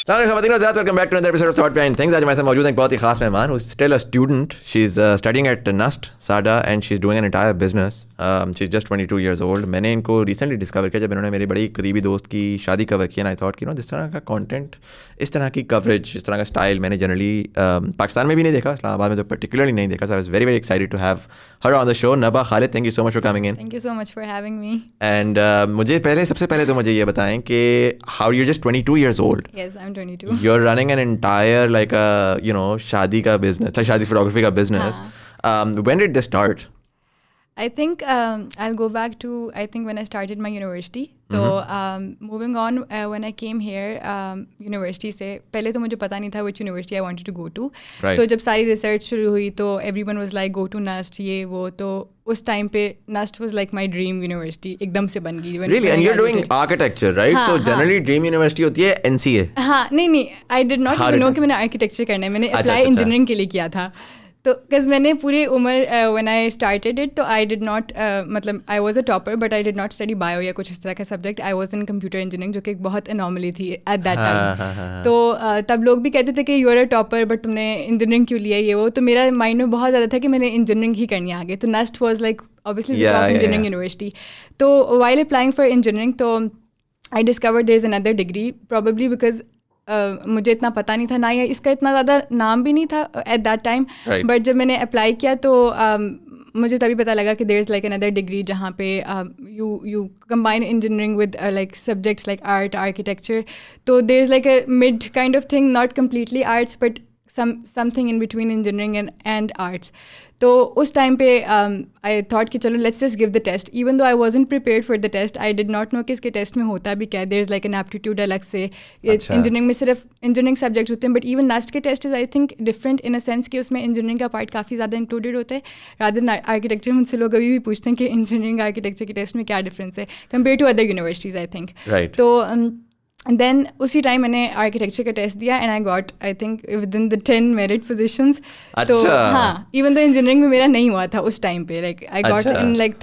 Welcome back to another episode of thought behind things. आज हमारे साथ मौजूद है एक बहुत ही खास मेहमान who is still a student. She is studying at NUST SADA and she is doing an entire business. She is just 22 years old। मैंने इनको रिसेंटली डिस्कवर किया जब इन्होंने मेरी बड़ी करीबी दोस्त की शादी कवर की एंड आई थॉट कि दिस तरह का कंटेंट, इस तरह की कवरेज, इस तरह का स्टाइल मैंने जनरली पाकिस्तान में भी नहीं देखा, इस्लामाबाद में तो पर्टिकुलरली नहीं देखा। So I was very very excited to have her on the show. Naba Khalid, thank you so much for coming in. Thank you so much for having me. And मुझे सबसे पहले तो मुझे ये बताएं कि how you just 22 years old, Yes, I'm 22. you're running an entire like a शादी का business, like शादी photography का business. When did this start? I think I'll go back to when I started my university. So moving on, when I came here university से पहले तो मुझे पता नहीं था which university I wanted to go to. Right. तो जब सारी research शुरू हुई तो everyone was like go to NUST ये वो, तो उस टाइम पे NUST was like my dream university, एकदम से बन गई. Really? And you're doing architecture, right? हाँ, so generally dream university होती है NCA. हाँ नहीं I did not even know कि मैंने architecture करना है. मैंने apply engineering के लिए किया था. तो बिकॉज मैंने पूरी उम्र व्हेन आई स्टार्टेड इट तो आई डिड नॉट मतलब I was a topper but I did not study bio या कुछ इस तरह का subject. I was in computer engineering जो कि एक बहुत एनॉमली थी एट दैट टाइम. तो तब लोग भी कहते थे कि you are a topper but तुमने इंजीनियरिंग क्यों लिया ये वो. तो मेरा माइंड में बहुत ज़्यादा था कि मैंने इंजीनियरिंग ही करनी है आगे. तो NUST was like obviously the top engineering university. तो व्हाइल अप्लाइंग फॉर इंजीनियरिंग तो I discovered there is another degree, probably because मुझे इतना पता नहीं था ना, या इसका इतना ज़्यादा नाम भी नहीं था एट दैट टाइम. बट जब मैंने अप्लाई किया तो मुझे तभी पता लगा कि there is like another degree जहाँ पे you combine engineering with like subjects like art, architecture. तो there is like a mid kind of thing, not completely arts but something in between engineering and arts. तो उस time पे I thought कि चलो let's just give the test. Even though I wasn't prepared for the test, I did not know कि इसके test में होता भी क्या है. There is like an aptitude अलग से. इंजीनियरिंग में सिर्फ इंजीनियरिंग सब्जेक्ट्स होते हैं, बट इवन नस्ट के test is I think different in a sense कि उसमें इंजीनियरिंग का पार्ट काफ़ी ज़्यादा इंक्लूडेड होता है रादर देन आर्किटेक्चर. मुझसे लोग अभी भी पूछते हैं कि इंजीनियरिंग आर्किटेक्चर के टेस्ट में क्या डिफरेंस है compare to other universities I think. तो देन उसी टाइम मैंने आर्किटेक्चर का टेस्ट दिया and I got I think within the 10 merit positions. तो हाँ, इवन तो इंजीनियरिंग में मेरा नहीं हुआ था उस टाइम पे, like I got in like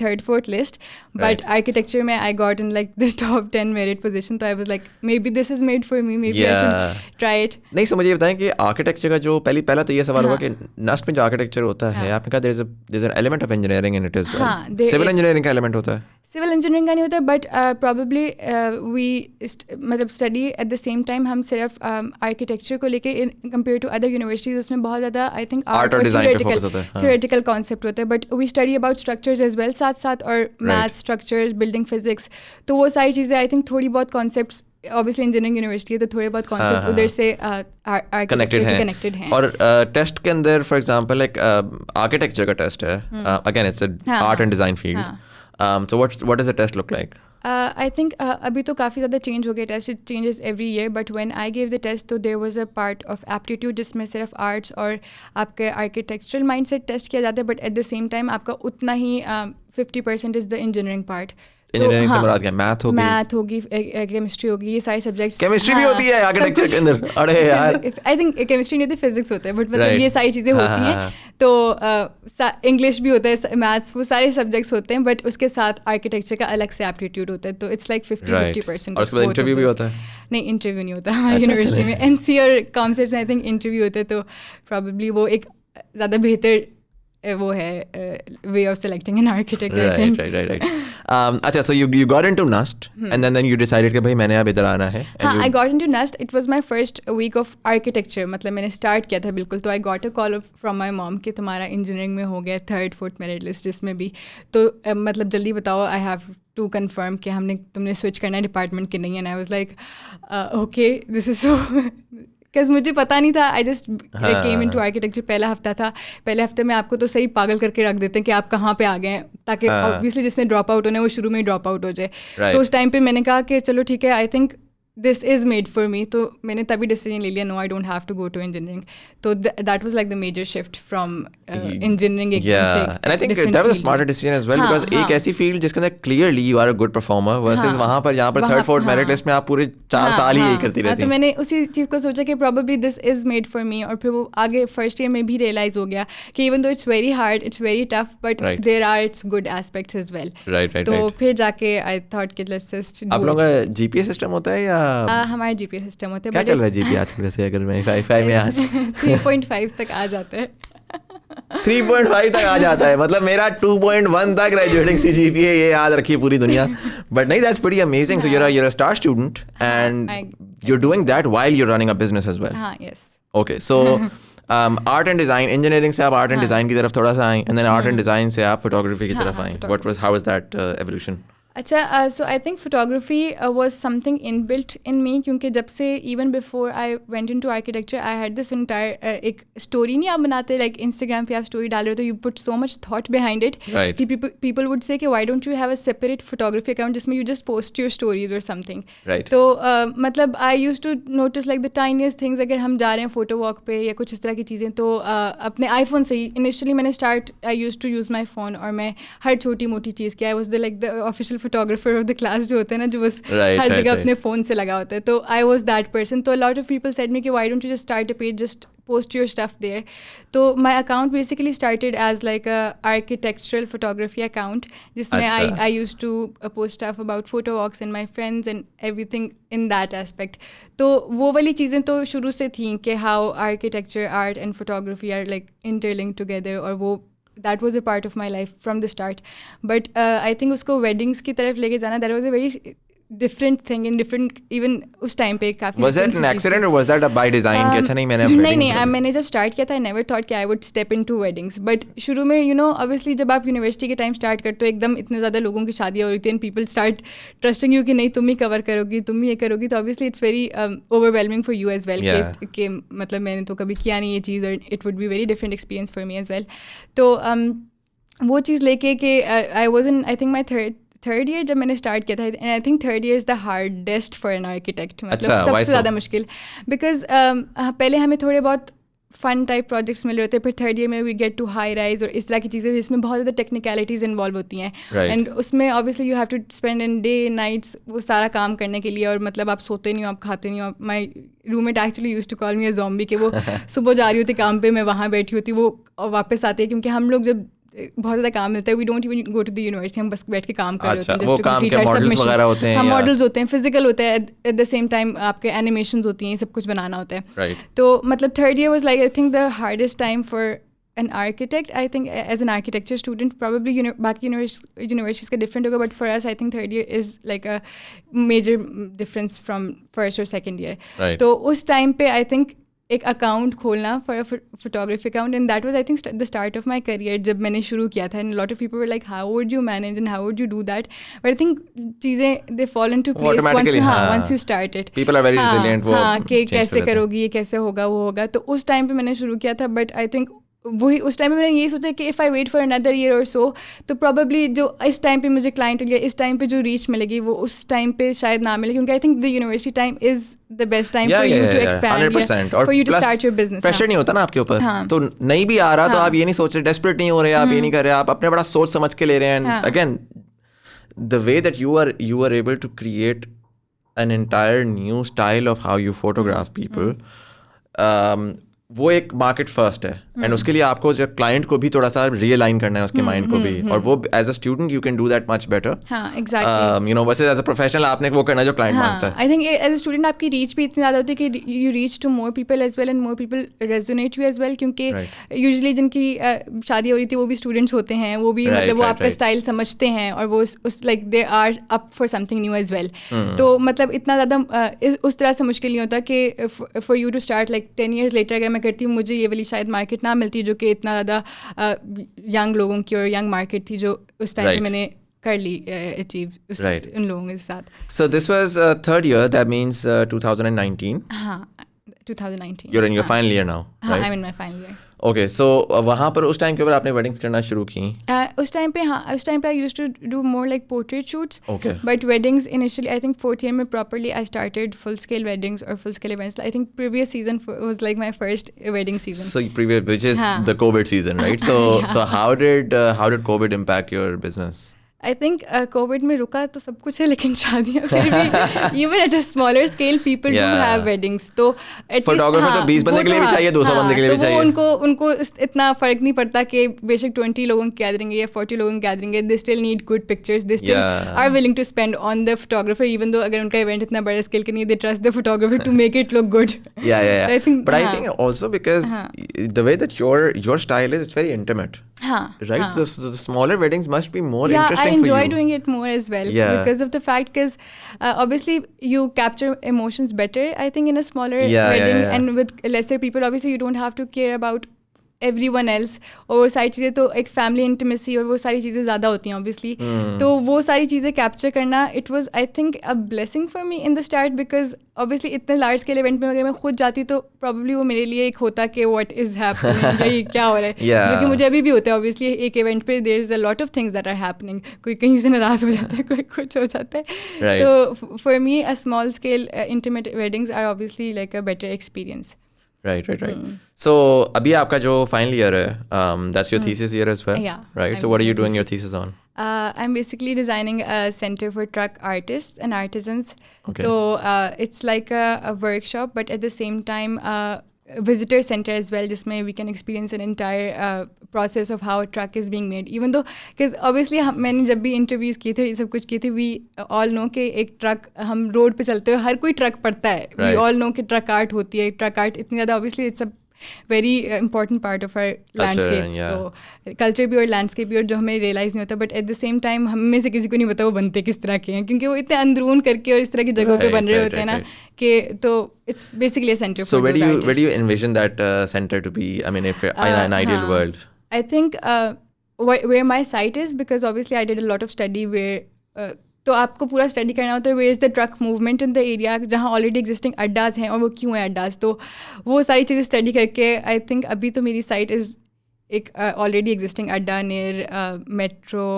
third fourth list, but architecture में I got in like this top 10 merit position. तो I was like maybe this is made for me, maybe I should try it. नहीं, so मुझे ये बताएं कि architecture का जो पहला तो ये सवाल होगा कि नस्ट में जो आर्किटेक्चर होता है, आपने कहा there is an element of engineering in it as well. Civil engineering का एलिमेंट होता है? सिविल इंजीनियरिंग का नहीं होता, बट प्रॉबेबली वी मतलब study at the same time हम सिर्फ आर्किटेक्चर को लेके कंपेयर टू अदर यूनिवर्सिटीज उसमें बहुत ज़्यादा आई थिंक आर्ट और थियोरेटिकल कॉन्सेप्ट होता है. But we study about structures as well साथ साथ, और मैथ, स्ट्रक्चर्स, बिल्डिंग फिजिक्स. तो वो सारी चीज़ें आई थिंक थोड़ी बहुत कॉन्सेप्ट्स, ऑब्वियसली इंजीनियरिंग यूनिवर्सिटी है तो थोड़े बहुत कॉन्सेप्ट उधर से कनेक्टेड हैं. और टेस्ट के अंदर फॉर एग्जांपल लाइक आर्किटेक्चर का टेस्ट है, again it's art and design field. So what does the test look like? I think अभी तो काफ़ी ज़्यादा चेंज हो गया test. It changes every year, but when I gave the test तो there was a part of aptitude जिसमें सिर्फ arts और आपके आर्किटेक्चरल माइंडसेट टेस्ट किया जाता है, but at the same time आपका उतना ही 50% is the engineering part. Engineering से मुराद क्या? मैथ होगी, केमिस्ट्री होगी, ये सारे सब्जेक्ट्स. केमिस्ट्री भी होती है आर्किटेक्चर के अंदर? अरे यार, आई थिंक केमिस्ट्री नहीं होती, फिजिक्स होता है, बट मतलब ये सारी चीज़ें होती हैं. तो इंग्लिश भी होता है, मैथ्स, वो सारे सब्जेक्ट्स होते हैं, बट उसके साथ आर्किटेक्चर का अलग से एप्टीट्यूड होता है. तो इट्स लाइक 50-50%. और उसके बाद इंटरव्यू भी होता है? नहीं, इंटरव्यू नहीं होता हमारी यूनिवर्सिटी में. एनसी और कॉन्सेप्ट्स आई थिंक इंटरव्यू होता है. तो प्रॉबेबली वो एक ज़्यादा बेहतर वो है way of selecting an architect I think. Right. अच्छा, so you got into NUST and then you decided कि भाई मैंने अब इधर आना है. हाँ, I got into NUST. It was my first week of architecture, मतलब मैंने स्टार्ट किया था बिल्कुल. तो I got a call from my mom कि तुम्हारा इंजीनियरिंग में हो गया 3rd 4th मेरिट लिस्ट जिसमें भी. तो मतलब जल्दी बताओ, आई हैव टू कन्फर्म कि तुमने स्विच करना है डिपार्टमेंट के नहीं. And I was like okay, this is so, because मुझे पता नहीं था. I just came into architecture. पहला हफ्ता था, पहले हफ्ते में आपको तो सही पागल करके रख देते हैं कि आप कहाँ पे आ गए हैं, ताकि ऑब्वियसली जिसने ड्रॉप आउट होना है वो शुरू में ही ड्रॉप आउट हो जाए. तो उस टाइम पे मैंने कहा कि चलो ठीक है, I think this is made for me. तो मैंने तभी डिसीजन ले लिया, no I don't have to go to engineering. तो that was like the major shift from engineering एकदम से. And I think that was a smarter decision as well, because एक ऐसी फील्ड जिसके अंदर clearly you are a good performer versus वहाँ पर जहाँ पर 3rd 4th मेरिट लिस्ट में आप पूरे 4 साल ही यही करती रहती. तो मैंने उसी चीज़ को सोचा कि probably this is made for मी. और फिर वो आगे फर्स्ट ईयर में भी रियलाइज़ हो गया कि even though it's very hard, it's very tough, but there are it's good aspects as well. Right. तो फिर जाके आई थॉट कि लेट्स जस्ट. आप लोगों का जीपीए सिस्टम होता है या हमारे GPA सिस्टम होते हैं. क्या चल रहा है GPA आजकल वैसे, अगर मैं 5 में आ 3.5 तक आ जाता है. 3.5 तक आ जाता है, मतलब मेरा 2.1 था ग्रेजुएटिंग CGPA, ये याद रखिए पूरी दुनिया. बट नहीं, that's pretty amazing. So you're a star student and you're doing that while you're running a business as well. हाँ, yes. Okay, so art and design, engineering से आप आर्ट एंड डिज़ाइन की तरफ थोड़ा सा आए, and then art and design से आप फोटोग्राफी की तरफ आए. How was that evolution? अच्छा, so I think photography was something inbuilt in me, क्योंकि जब से even before I went into architecture I had this entire एक स्टोरी नहीं आप बनाते, लाइक इंस्टाग्राम पे आप स्टोरी डाल रहे हो तो you put so much thought behind it कि पीपल वुड से कि why don't you have a separate photography account जिसमें you just post your stories और समथिंग. तो मतलब I used to notice like the tiniest things. अगर हम जा रहे हैं फोटो वॉक पे या कुछ इस तरह की चीज़ें, तो अपने आईफोन से ही इनिशियली मैंने I used to use my phone, और मैं हर छोटी मोटी चीज़ की, I was the like the official photographer of the class जो होते हैं ना, जो बस हर जगह अपने फ़ोन से लगा होता है. तो आई वॉज दैट पर्सन. तो लॉट ऑफ पीपल सेड मी कि why don't you just start a page, just post your stuff there. So my account basically started as like a architectural photography account, जिसमें I used to post stuff about photo walks and my friends and everything in that aspect. तो वो वाली चीज़ें तो शुरू से थी कि how architecture, art and photography are like interlinked together, और वो that was a part of my life from the start. But I think उसको weddings की तरफ लेके जाना, that was a very different thing in different, even उस time पे काफ़ी. Was that an accident or was that a by design? कि अच्छा नहीं मैंने जब स्टार्ट किया था I never thought कि I would step into weddings. But शुरू में you know obviously जब आप यूनिवर्सिटी के टाइम स्टार्ट करते हो, एकदम इतने ज़्यादा लोगों की शादियाँ हो रही थी and people start trusting you कि नहीं तुम ही कवर करोगी, तुम ही ये करोगी, तो obviously it's very overwhelming for you as well. कि मतलब मैंने तो कभी किया नहीं ये चीज़, और it would be very different experience for me as well. तो वो चीज़ लेके कि I was in I think my third year जब मैंने स्टार्ट किया था, and I think third year is the hardest for an architect. मतलब सबसे ज़्यादा मुश्किल, बिकॉज पहले हमें थोड़े बहुत फन टाइप प्रोजेक्ट्स मिल रहे होते हैं, फिर थर्ड ईयर में we get to high rise और इस तरह की चीज़ें जिसमें बहुत ज़्यादा टेक्निकलिटीज़ इन्वॉल्व होती हैं. एंड उसमें obviously you have to spend in day nights वो सारा काम करने के लिए, और मतलब आप सोते नहीं हो, आप खाते नहीं हो. My roommate actually used to call me a zombie, कि वो सुबह जा रही होती काम पे, मैं वहाँ बैठी होती, वो वापस आती है, क्योंकि हम लोग जब बहुत ज़्यादा काम मिलता है, we don't even go to the university, हम बस बैठ के काम कर रहे होते हैं. वो काम के मॉडल्स वगैरह होते हैं, मॉडल्स होते हैं, फिजिकल होते हैं, एट द सेम टाइम आपके एनिमेशंस होती हैं, सब कुछ बनाना होता है. तो मतलब third year was like I think the hardest time for an architect. I think as an architecture student probably बाकी universities का different होगा, but for us I think third year is like a major difference from first or second year. तो उस time पे I think एक account खोलना for a photography account, and that was I think the start of my career जब मैंने शुरू किया था. And lot of people were like how would you manage and how would you do that, but I think चीज़ें they fall into place once you started. People are very resilient. हाँ, कि कैसे करोगी, ये कैसे होगा, वो होगा. तो उस टाइम पे मैंने शुरू किया था, बट आई थिंक वही उस टाइम पे मैंने यही सोचा कि if I wait for another year और सो, तो प्रॉबेबली जो इस टाइम पे मुझे क्लाइंट या इस टाइम पे जो रीच मिलेगी वो उस टाइम पे शायद ना मिले, क्योंकि I think the university time is the best time for you to expand, for you to start your business. Pressure नहीं होता ना आपके ऊपर, तो नहीं भी आ रहा तो आप ये नहीं सोच रहे, डेस्परेट नहीं हो रहे, आप ये नहीं कर रहे, आप अपने बड़ा सोच समझ के ले रहे हैं. Again the way that you are able to create an entire new style of how you photograph people, वो एक मार्केट फर्स्ट है. एंड उसके लिए आपको जो क्लाइंट को भी थोड़ा सा रियलाइन करना है उसके माइंड को भी, और वो as a student you can do that much better. You know versus as a professional आपने वो करना जो क्लाइंट मांगता है. I think as a student आपकी रीच भी इतनी ज़्यादा होती है कि you reach to more people as well, and more people resonate you as well, क्योंकि यूजुअली जिनकी शादी हो रही थी वो भी स्टूडेंट्स होते हैं, वो भी मतलब वो आपका स्टाइल समझते हैं, और वो उस like they are up for something new as well. तो मतलब इतना ज़्यादा उस तरह से मुश्किल नहीं होता कि for you to start like 10 years later अगर मैं करती हूँ, मुझे ये शायद मार्केट ना मिलती जो कि इतना ज़्यादा यंग लोगों की और यंग मार्केट थी जो उस टाइम पे मैंने कर ली अचीव उन लोगों के साथ. So this was third year, that means 2019. हाँ, 2019. You're in your final year now, right? I'm in my final year. Okay, so वहाँ पर उस टाइम के ऊपर आपने वेडिंग्स करना शुरू की? उस टाइम पे I used to do more like portrait shoots. Okay. But weddings initially, I think fourth year में properly I started full scale weddings or full scale events. I think previous season was like my first wedding season. So previous, which is the COVID season, right? So so how did COVID impact your business? I think Covid में रुका तो सब कुछ है, लेकिन शादियाँ फिर भी even at a smaller scale people do have weddings. तो फोटोग्राफर तो 20 बंदे के लिए भी चाहिए, 200 बंदे के लिए भी चाहिए. उनको इतना फर्क नहीं पड़ता कि बेशक 20 लोगों की गैदरिंग है या 40 लोगों की गैदरिंग है, they still need good pictures, they still are willing to spend on the photographer even though अगर उनका इवेंट इतना बड़ा स्केल का नहीं, they trust the photographer to make it look good. I think also because the way that your style is, it's very intimate. Right? The smaller weddings must be more interesting for you. I enjoy doing it more as well because of the fact, because obviously you capture emotions better, I think, in a smaller wedding and with lesser people. Obviously you don't have to care about everyone else, और वो सारी चीज़ें तो एक family intimacy और वो सारी चीज़ें ज़्यादा होती हैं ऑब्वियसली. तो वो सारी चीज़ें कैप्चर करना, it was I think a blessing for me in the start, because obviously इतने लार्ज स्केल इवेंट में अगर मैं खुद जाती तो प्रॉब्ली वो मेरे लिए एक होता कि व्हाट इज़ हैपनिंग, यही क्या हो रहा है, क्योंकि मुझे अभी भी होता है ऑब्वियसली एक इवेंट पे there is a lot of things that are happening. कोई कहीं से नाराज़ हो जाता है, कोई कुछ हो जाता है. तो for me a small scale intimate weddings are obviously like a better experience. Right. So, अभी आपका जो final year है, that's your thesis year as well? Yeah. Right. So, what are you doing your thesis on? I'm basically designing a center for truck artists and artisans. Okay. So, it's like a workshop, but at the same time, visitor center as well, जिसमें we can experience an entire process of how a truck is being made. Even though, because obviously मैंने जब भी interviews किए थे, ये सब कुछ किए थे, we all know कि एक ट्रक हम रोड पे चलते हुए हर कोई ट्रक पढ़ता है. We all know कि ट्रक आर्ट होती है. ट्रक आर्ट इतनी ज़्यादा obviously it's a very important part of our landscape. तो कल्चर भी और लैंडस्केप भी, और जो हमें रियलाइज़ नहीं होता, but at the same time हम में से किसी को नहीं पता वो बनते किस तरह के हैं, क्योंकि वो इतने अंदरून करके और इस तरह की जगहों पे बन रहे होते हैं ना कि तो it's basically a centre for those artists. Where do you envision that center to be? I mean, if in an ideal world. I think where my site is, because obviously I did a lot of study where तो आपको पूरा study करना होता है where is the truck movement in the area जहाँ already existing अड्डाज हैं और वो क्यों हैं अड्डाज. तो वो सारी चीज़ें स्टडी करके आई थिंक अभी तो मेरी साइट इज़ एक ऑलरेडी एग्जिस्टिंग अड्डा near metro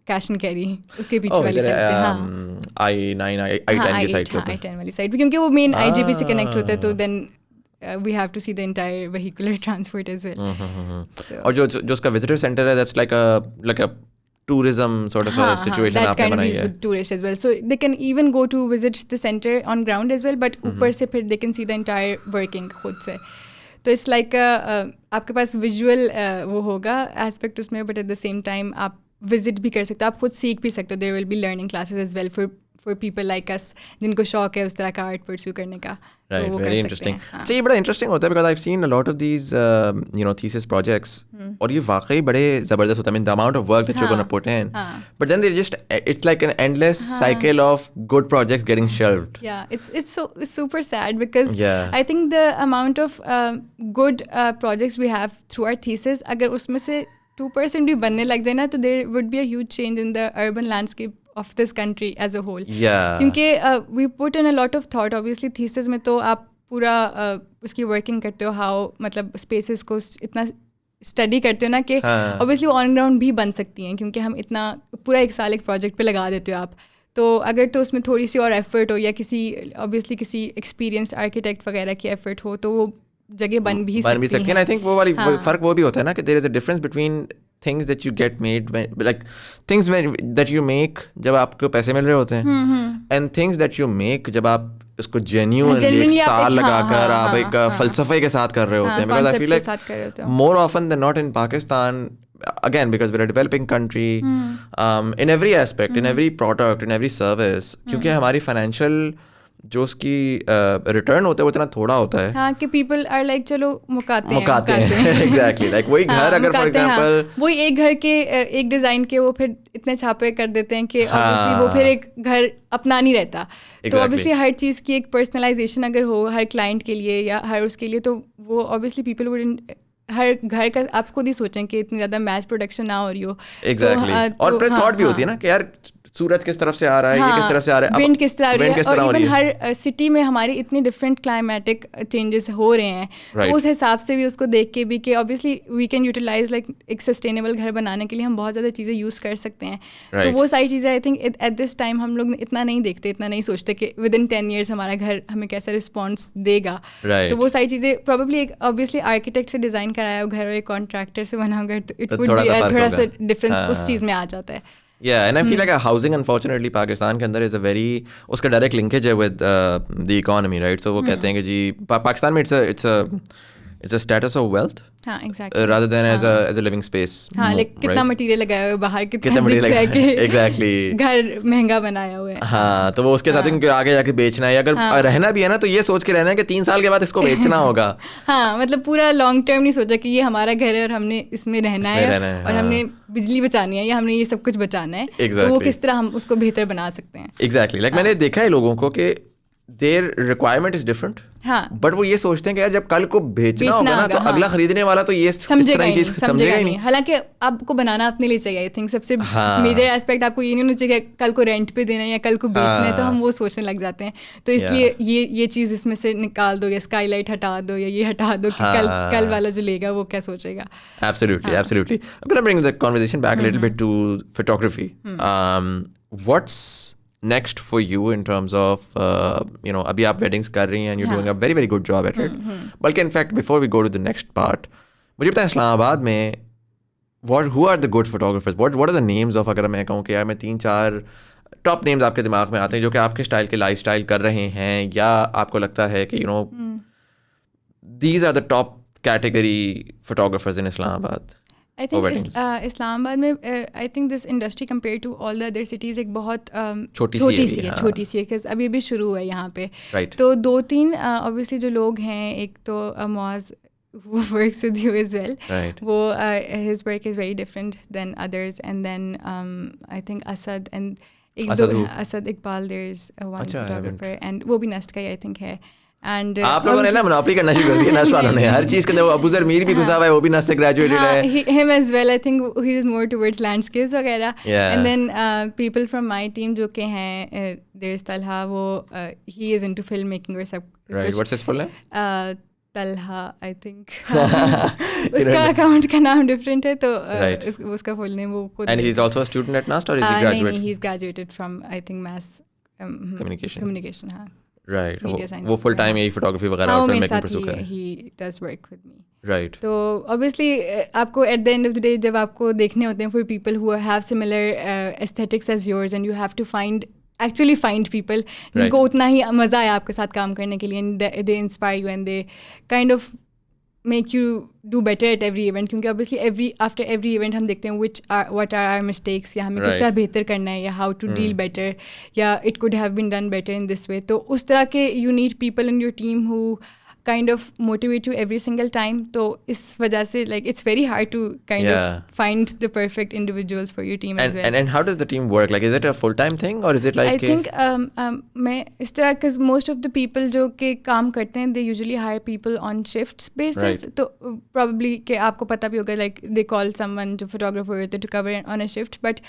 cash and carry, उसके पीछे वाली साइड पे. हाँ, I-10 की साइड पे. I-10 वाली साइड पे, क्योंकि वो मेन IGP से कनेक्ट होता है, तो then we have to see the entire vehicular transport as well. और जो उसका visitor center है, that's like a tourism sort of a situation आपने बनाई है. That kind of tourists as well. So they can even go to visit the center on ground as well, but ऊपर से फिर they can see the entire working खुद से. तो it's like आपके पास visual वो होगा aspect उसमें, but at the same time आप visit भी कर सकते हो, आप खुद सीख भी सकते हो. There will be learning classes as well for people like us जिनको शौक है उस तरह का आर्ट परस्यू करने का. Right, very interesting. So ये बड़ा interesting होता है because I've seen a lot of these thesis projects और ये वाकई बड़े ज़बरदस्त होता है. I mean the amount of work that you're going to put in, but then it's like an endless cycle of good projects getting shelved. Yeah, it's super sad because I think the amount of good projects we have through our thesis, अगर उसमें से 2% भी बनने लग जाए ना, तो there would be a huge change in the urban landscape of this country as a whole. क्योंकि we put in a lot of thought. Obviously thesis में तो आप पूरा उसकी working करते हो, how मतलब spaces को इतना स्टडी करते हो ना कि obviously वो on ground भी बन सकती हैं, क्योंकि हम इतना पूरा एक साल एक प्रोजेक्ट पे लगा देते हो आप. तो अगर तो उसमें थोड़ी सी और एफर्ट हो या किसी obviously किसी एक्सपीरियंस्ड आर्किटेक्ट वगैरह की एफर्ट हो, तो वो जगह बन भी सकती है. आई थिंक वो वाली फर्क वो भी होता है ना कि there is a difference between things that you get made like things that you make जब आपको पैसे मिल रहे होते हैं, and things that you make जब आप उसको genuinely एक साल लगाकर आप एक फलसफे के साथ कर रहे होते हैं. Because I feel like more often than not in Pakistan, again because we're a developing country, in every aspect, in every product, in every service, क्योंकि हमारी financial जो उसकी रिटर्न होता है वो इतना थोड़ा होता है. हाँ, कि पीपल आर लाइक चलो मुकाते हैं. एग्जैक्टली, लाइक वही घर अगर फॉर एग्जांपल वही एक घर के एक डिज़ाइन के वो फिर इतने छापे कर देते हैं कि ऑब्वियसली वो फिर एक घर अपना नहीं रहता. तो ऑब्वियसली हर चीज़ की एक पर्सनलाइजेशन अगर हो हर क्लाइंट के लिए या हर उसके लिए, तो वो ऑब्वियसली पीपल वुडंट हर घर का आप खुद ही सोचें कि इतनी ज़्यादा मैच प्रोडक्शन ना हो रही हो. एग्जैक्टली. और फिर थॉट भी होती है ना कि यार सूरज किस तरफ से आ रहा है, ये किस तरफ से आ रहा है, विंड किस तरह आ रही है, और इवन हर सिटी में हमारी इतनी डिफरेंट क्लाइमेटिक चेंजेस हो रहे हैं. तो उस हिसाब से भी उसको देख के भी कि obviously we can utilize like एक सस्टेनेबल घर बनाने के लिए हम बहुत ज़्यादा चीज़ें यूज़ कर सकते हैं. तो वो सारी चीज़ें I think at this time हम लोग इतना नहीं देखते, इतना नहीं सोचते कि विद इन 10 years हमारा घर हमें कैसा रिस्पॉन्स देगा. तो वो सारी चीज़ें प्रॉब्ली एक ऑब्वियसली आर्किटेक्ट से डिज़ाइन कराया हो घर और एक कॉन्ट्रैक्टर से बना हो घर, तो इट वुड बी थोड़ा सा डिफरेंस उस चीज़ में आ जाता है. Yeah, and I feel like housing, unfortunately, Pakistan के अंदर is a very उसका direct linkage है with the economy, right? So वो कहते हैं कि जी पाकिस्तान में it's a status of wealth. हाँ, exactly. Rather than as a living space. हाँ, like कितना मटेरियल लगाया हुआ है बाहर, कितना दिख रहा है कि exactly घर महंगा बनाया हुआ है. हाँ, तो वो उसके साथ क्योंकि आगे जाके बेचना है, अगर रहना भी है ना तो ये सोच के रहना है कि 3 साल के बाद इसको बेचना होगा. हाँ, मतलब पूरा लॉन्ग टर्म नहीं सोचा कि ये हमारा घर है और हमने इसमें रहना है और हमने बिजली बचानी है या हमने ये सब कुछ बचाना है. तो वो किस तरह हम उसको बेहतर बना सकते हैं. एग्जैक्टली, लाइक मैंने देखा है लोगों को कि देयर रिक्वायरमेंट इज डिफरेंट. हाँ, बट वो ये सोचते हैं कि यार जब कल को बेचना होगा ना तो अगला खरीदने वाला तो ये समझेगा ही नहीं. हालांकि आपको बनाना अपने लिए चाहिए. आई थिंक सबसे मेजर एस्पेक्ट आपको ये नहीं होना चाहिए कि कल को रेंट पे देना है या कल को बेचना है, तो हम वो सोचने लग जाते हैं. तो इसलिए ये चीज़ इसमें से निकाल दो या स्काईलाइट हटा दो या ये हटा दो कि कल वाला जो लेगा वो क्या सोचेगा. Absolutely. I'm gonna bring the conversation back a little bit to photography. What's next for you in terms of अभी आप weddings कर रही हैं and you're doing a very very good job at it. बल्कि in fact before we go to the next part, मुझे बताएं इस्लामाबाद में who are the good photographers? What are the names of, अगर मैं कहूँ कि यार मैं 3-4 टॉप नेम्स आपके दिमाग में आते हैं जो कि आपके स्टाइल के लाइफ स्टाइल कर रहे हैं, या आपको लगता है कि these are the top category photographers in Islamabad? I think Islamabad में I think this industry compare to all the other cities एक बहुत छोटी सी है बिकॉज अभी भी शुरू हुआ है यहाँ पे. तो 2-3 ऑब्वियसली जो लोग हैं, एक तो Muaz who works with you as well. Right. वो his work is very different than others, and then I think Asad and Asad Iqbal, there's one photographer, and वो भी नस्ट का ही I think है. And आप लोगों ने ना मोनोपोली करना शुरू कर दिया नस्ट वालों ने. हर चीज़ के अंदर अबू ज़र मीर भी घुसा हुआ है, वो भी नस्ट से ग्रेजुएटेड है. Him as well. I think he is more towards landscapes वगैरह. And then people from my team जो के हैं, there's Talha, वो he is into filmmaking और सब. Right. What's his full name? Talha, I think. उसका account का नाम डिफरेंट है, तो उसका फुल नेम वो खुद. And he's also a student at NUST, or is he graduate? नहीं, he's graduated from I think mass communication. हाँ. Right. वो full time यही photography वगैरह और filmmaking pursue कर रहे हैं. He does work with me. Right. तो obviously आपको at the end of the day जब आपको देखने होते हैं for people who have similar aesthetics as yours, and you have to actually find people जिनको उतना ही मज़ा आया आपके साथ काम करने के लिए, and they inspire you and they kind of make you do better at every event. क्योंकि obviously after every event हम देखते हैं what are our mistakes, या हमें किस तरह बेहतर करना है, या how to deal better, या it could have been done better in this way. तो उस तरह के you need people in your team who kind of motivate you every single time. तो इस वजह से like it's very hard to kind of find the perfect individuals for your team as well. And how does the team work? Like is it a full-time thing or is it like? I think मैं इस तरह, because most of the people जो के काम करते हैं they usually hire people on shifts basis. तो probably कि आपको पता भी होगा like they call someone to photographer to cover on a shift, but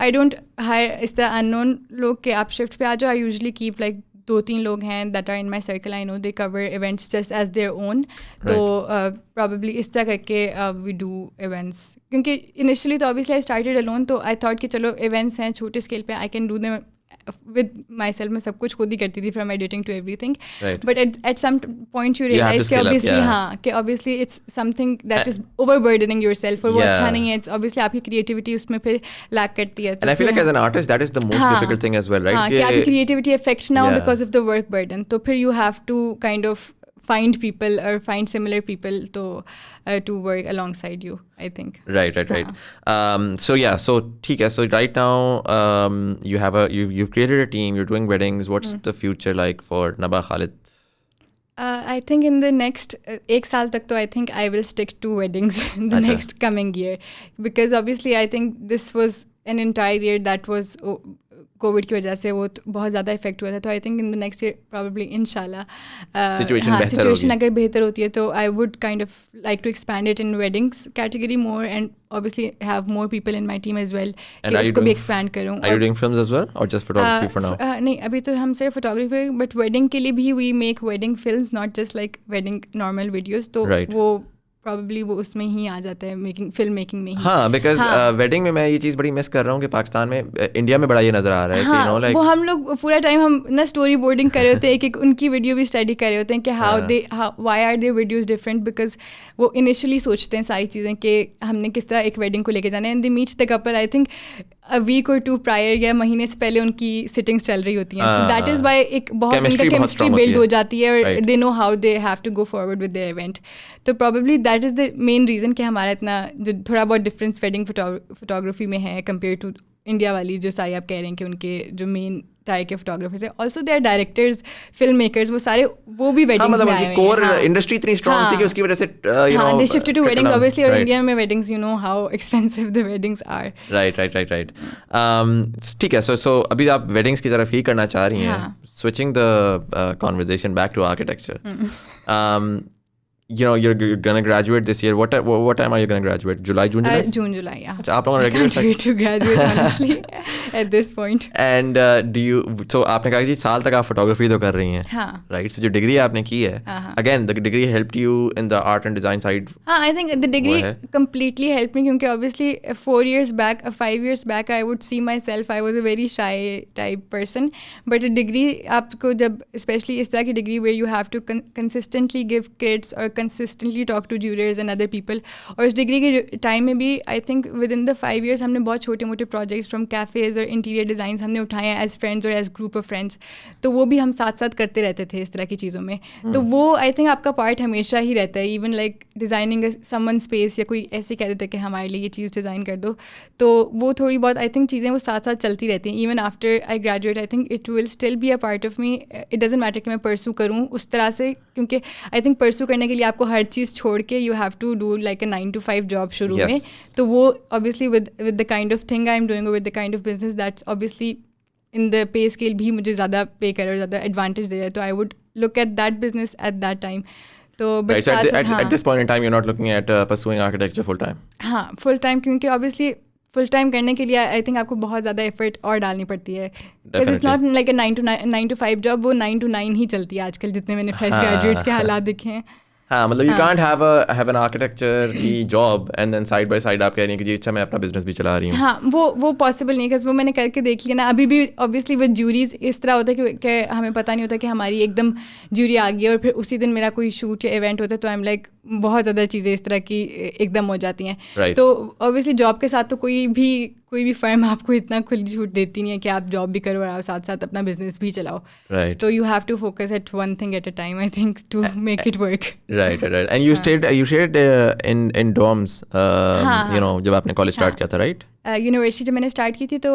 I don't hire इस तरह unknown लोग के आप shift पे आ जाओ. I usually keep like 2-3 लोग हैं that are in my circle. I know they cover events just as their own. तो probably इस तरह करके we do events. क्योंकि initially तो obviously I started alone, तो I thought कि चलो events हैं छोटे scale पे, I can do them with myself. मैं सब कुछ खुद ही करती थी from editing to everything. But at some point you realize कि obviously कि obviously it's something that is overburdening yourself, और वो अच्छा नहीं है. It's obviously आपकी creativity उसमें फिर lack करती है. And I feel like as an artist that is the most difficult thing as well, right? हाँ, कि आपकी creativity affects now because of the work burden. तो फिर you have to kind of find people or find similar people to work alongside you, I think. Right. So ठीक है. So right now you've created a team, you're doing weddings. What's the future like for Naba Khalid? I think in the next 1 साल तक तो I think I will stick to weddings in the next coming year, because obviously I think this was an entire year that was Covid की वजह से वो बहुत ज़्यादा effect हुआ था. तो I think in the next year probably इंशाल्लाह सिचुएशन अगर बेहतर होती है तो I would kind of like to expand it in weddings category more, and obviously have more people in my team as well कि उसको भी expand करूँ. Are you doing films as well or just photography for now? नहीं, अभी तो हम सिर्फ photography, but wedding के लिए भी we make wedding films, not just like wedding normal videos. तो वो probably वो उसमें ही आ जाता है फिल्म मेकिंग में ही. हाँ, because वेडिंग में मैं ये चीज़ बड़ी मिस कर रहा हूँ कि पाकिस्तान में, इंडिया में बड़ा ये नज़र आ रहा है कि you know like वो हम लोग पूरा टाइम हम ना स्टोरी बोर्डिंग कर रहे होते हैं, एक उनकी वीडियो भी स्टडी कर रहे होते हैं कि why are their videos different, because वो इनिशियली सोचते हैं सारी चीज़ें कि हमने किस तरह एक वेडिंग को लेके जाना है, and they meet the couple. I think a week or two prior या महीने से पहले उनकी सिटिंग्स चल रही होती हैं, तो दैट इज़ वाई एक बहुत उनका केमिस्ट्री बिल्ड हो जाती है और they know how they have to go forward with their event. तो probably that is the main reason कि हमारा इतना जो थोड़ा बहुत डिफरेंस वेडिंग फोटोग्राफी में है कंपेयर टू इंडिया वाली जो सारी आप कह रहे हैं कि उनके जो मेन टाइप के फोटोग्राफर्स है. Also they are directors, film makers, वो सारे वो भी वेडिंग्स में आए हैं. कोर इंडस्ट्री इतनी स्ट्रांग थी कि उसकी वजह से they shifted to weddings obviously. और इंडिया में weddings, you know how expensive the weddings are. Right. ठीक है. सो अभी आप वेडिंग्स की तरफ ही करना चाह रही हैं. Switching the conversation back to architecture. You're gonna graduate this year. What time are you gonna graduate? July? July, yeah. अच्छा, आप लोग regular wait to graduate honestly at this point. And so आपने कहा कि साल तक आप फोटोग्राफी तो कर रही हैं. हाँ. Right. So जो डिग्री आपने की है, again the degree helped you in the art and design side. हाँ, I think the degree completely helped me क्योंकि obviously 4 years back, 5 years back, I would see myself, I was a very shy type person. But a degree आपको जब especially इस तरह की degree where you have to consistently give credits or consistently talk to jurors and other people. और इस degree के time में भी I think within the 5 years हमने बहुत छोटे मोटे प्रोजेक्ट्स फ्रॉम कैफ़ेज़ और इंटीरियर डिज़ाइंस हमने उठाए हैं एज फ्रेंड्स और एज ग्रुप ऑफ फ्रेंड्स. तो वो भी हम साथ साथ करते रहते थे इस तरह की चीज़ों में. तो वो आई थिंक आपका पार्ट हमेशा ही रहता है. Even like designing someone space या कोई ऐसे कह देते कि हमारे लिए ये चीज़ डिज़ाइन कर दो, तो वो थोड़ी बहुत आई थिंक चीज़ें वो साथ साथ चलती रहती हैं. Even after I graduate I think it will still be a part of me. It doesn't matter कि मैं परसू करूँ उस तरह से, क्योंकि आई थिंक परसू करने के लिए आपको हर चीज़ छोड़ के you have to do like a 9 to 5 job शुरू में. तो वो obviously with the kind of thing I am doing, with the kind of business that's obviously in the pay scale भी मुझे ज़्यादा पे करे और ज़्यादा एडवांटेज दे रहा है. तो I would look at that business at that time. तो right, so at this point in time you're not looking at pursuing architecture full time. हाँ, फुल टाइम, क्योंकि ऑब्वियसली फुल टाइम करने के लिए आई थिंक आपको बहुत ज़्यादा effort और डालनी पड़ती है. Because it's not like a 9 to 5 job. वो 9 to 9 ही चलती है आजकल, जितने मैंने फ्रेश ग्रेजुएट्स के हालात देखे हैं. हाँ, मतलब you can't have an architecture की job and then side by side आप कह रही हैं कि जी अच्छा मैं अपना बिजनेस भी चला रही हूँ. हाँ, वो पॉसिबल नहीं है, बिकॉज वो मैंने करके देख लिया ना. अभी भी ऑब्वियसली वो ज्यूरीज इस तरह होता है कि हमें पता नहीं होता कि हमारी एकदम ज्यूरी आ गई और फिर उसी दिन मेरा कोई शूट या इवेंट होता है, तो आई एम लाइक बहुत ज़्यादा चीज़ें इस तरह की एकदम हो जाती हैं. Right. तो ऑब्वियसली जॉब के साथ तो कोई भी फर्म आपको इतना खुली छूट देती नहीं है कि आप जॉब भी करो और आप साथ साथ अपना बिजनेस भी चलाओ. Right. तो you have to focus at one thing at a time I think to make it work. Right. And you stayed in dorms, you know, जब आपने कॉलेज स्टार्ट किया था, right? यूनिवर्सिटी जब मैंने स्टार्ट की थी तो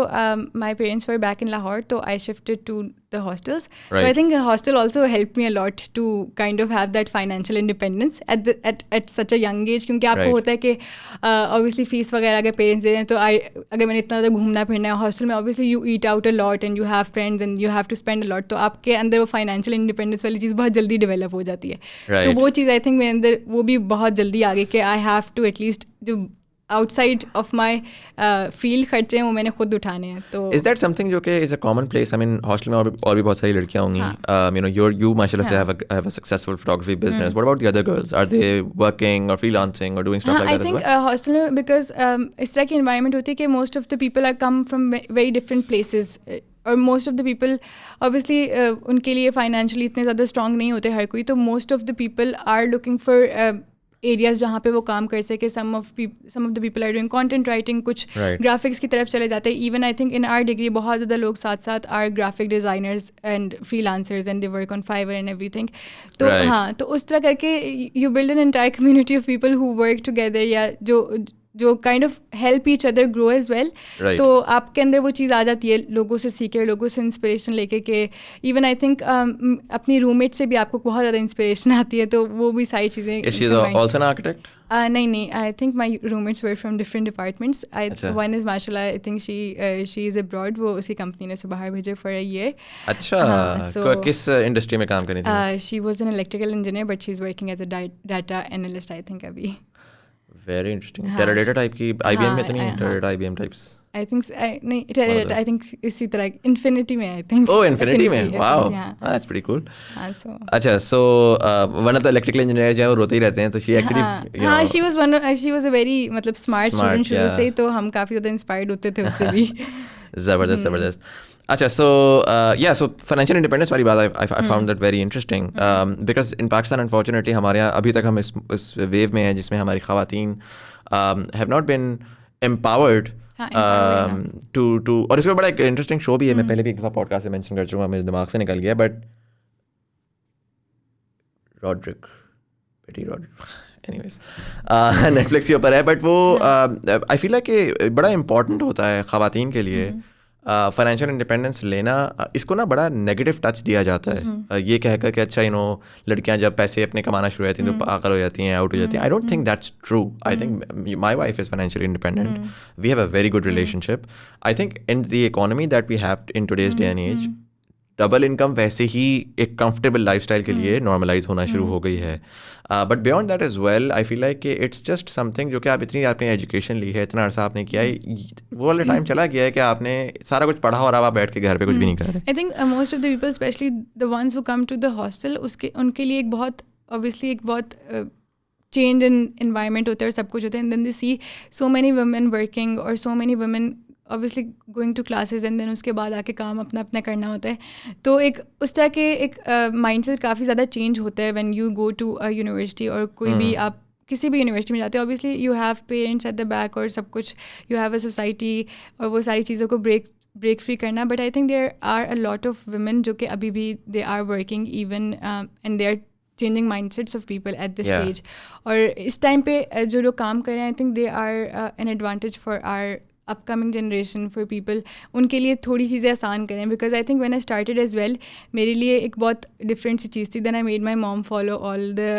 my parents were back in Lahore, तो I shifted to the hostels. तो I think hostel also help me a lot to kind of have that financial independence at such a young age. क्योंकि आपको होता है कि ऑब्वियसली फीस वगैरह अगर parents दे दें, तो अगर मैंने इतना ज़्यादा घूमना फिरना है हॉस्टल में, obviously you eat out a lot and you have friends and you have to spend a lot. तो आपके अंदर वो फाइनेंशियल इंडिपेंडेंस वाली चीज़ बहुत जल्दी डेवलप हो जाती है. तो वो चीज़ आई थिंक मेरे अंदर वो भी बहुत जल्दी आ गई कि आई हैव टू एटलीस्ट जो आउटसाइड ऑफ माई फील्ड खर्चे हैं वो मैंने खुद उठाने हैं. तो इज दैट समथिंग जो कि is a common place? I mean hostel में और भी बहुत सारी लड़कियां होंगी. यू नो you माशाल्लाह से have a successful photography business. What about the other girls? Are they working or freelancing or doing stuff like that as well? I think hostel में because इस तरह की environment होती है कि most of the people are come from very different places. और most of the people obviously उनके लिए फाइनेंशियली इतने ज़्यादा स्ट्रॉन्ग नहीं होते हर कोई. तो most of the people are looking for areas जहाँ पे वो काम कर सके. Some of the people are doing content writing, कुछ ग्राफिक्स की तरफ चले जाते हैं. Even I think in our degree बहुत ज़्यादा लोग साथ साथ are graphic designers and freelancers and they work on Fiverr and everything. तो हाँ, तो उस तरह करके you build an entire community of people who work together, या जो kind of help each other grow as well. तो आपके अंदर वो चीज़ आ जाती है लोगों से सीखे, लोगों से इंस्पिरेशन लेके के. इवन आई थिंक अपनी रूममेट से भी आपको बहुत ज़्यादा इंस्पिरेशन आती है. तो वो भी सारी चीज़ें. नहीं, I think my roommates were from different departments. One is माशाल्लाह I think she is abroad. वो उसी कंपनी ने से बाहर भेजे फॉर अ ईयर. अच्छा, किस इंडस्ट्री में काम करनी थी? She was an electrical engineer but she is working as a data analyst I think अभी. Very interesting. Teradata type की IBM में तो नहीं? Teradata IBM types. I think नहीं, Teradata I think इसी तरह Infinity में I think. Oh, Infinity में. Wow. That's pretty cool. अच्छा, so one of the electrical engineers जो है वो रोते ही रहते हैं, तो she actually हाँ, she was a very मतलब smart student शुरू से ही, तो हम काफ़ी ज़्यादा inspired होते थे उससे भी. ज़बरदस्त. अच्छा, so financial independence वाली बात I found that very interesting because in Pakistan unfortunately हमारे यहाँ अभी तक हम इस वेव में हैं जिसमें हमारी ख़वातीन have not been empowered to और इसका बड़ा एक इंटरेस्टिंग शो भी है, मैं पहले भी एक दफ़ा पॉडकास्ट से मेंशन कर चुका हूँ, मेरे दिमाग से निकल गया, बट रॉड्रिक एनीवेज नेटफ्लिक्स के ऊपर है, बट वो आई फील लाइक कि बड़ा इंपॉर्टेंट होता है ख़वातीन के लिए फाइनेंशियल इंडिपेंडेंस लेना. इसको ना बड़ा नेगेटिव टच दिया जाता है ये कहकर कि अच्छा लड़कियां जब पैसे अपने कमाना शुरू हो जाती हैं तो पागल हो जाती हैं, आउट हो जाती हैं. I don't think that's true. I think my wife is financially independent. We have a very good relationship. I think in the economy that we have in today's day and age, double income वैसे ही एक comfortable lifestyle के लिए normalise होना शुरू हो गई है. But beyond that as well I feel like कि इट्स जस्ट समथिंग जो कि आप इतनी आपने एजुकेशन ली है, इतना अर्सा आपने किया है, वो वाला टाइम चला गया है कि आपने सारा कुछ पढ़ा और अब आप बैठ के घर पे कुछ भी नहीं कर रहे. I think most of the people specially the ones who come to the hostel, उनके लिए एक बहुत ऑब्वियसली एक बहुत चेंज इन एनवायरनमेंट होता है और सब कुछ होता है. And then they see so many women working और so many women obviously going to classes and then उसके बाद आके काम अपना अपना करना होता है. तो एक उस तरह के एक माइंडसेट काफ़ी ज़्यादा चेंज होता है when you go to a university और कोई भी आप किसी भी यूनिवर्सिटी में जाते हो. Obviously you have parents at the back और सब कुछ, यू हैव अ सोसाइटी और वो सारी चीज़ों को ब्रेक फ्री करना. But I think there are a lot of women जो कि अभी भी they are working even and they are changing mindsets of people at this stage. और इस टाइम पे जो लोग काम कर रहे हैं, I think they are an advantage for our upcoming generation, for people. उनके लिए थोड़ी चीज़ें आसान करें, because I think when I started as well, मेरे लिए एक बहुत different सी चीज़ थी. Then I made my mom follow all the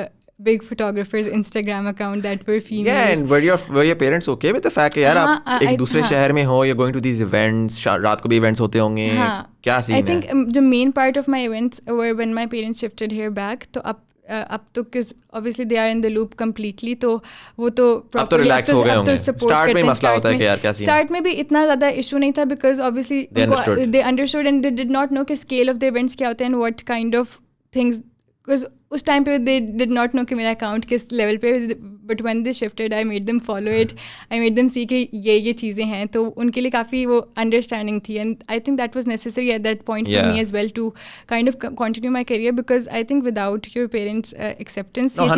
big photographers Instagram account that were females. Yeah, and were your parents okay with the fact कि यार आप एक दूसरे शहर में हो, you're going to these events, रात को भी events होते होंगे, क्या सीन है? I think the main part of my events were when my parents shifted here back. तो अब तो किस obviously they are in the loop completely, तो वो तो अब तो रिलैक्स हो गए होंगे. स्टार्ट में मसला होता है कि यार क्या सीन. स्टार्ट में भी इतना ज़्यादा इशू नहीं था because obviously they understood and they did not know कि scale of the events क्या होते हैं and what kind of things, because उस टाइम पे they did not know कि मेरा अकाउंट किस लेवल पे. But when they shifted I made them follow it, I made them see कि ये चीज़ें हैं, तो उनके लिए काफ़ी वो अंडरस्टैंडिंग थी. And I think that was necessary at that point for me as well to kind of continue my career, because I think without your parents acceptance you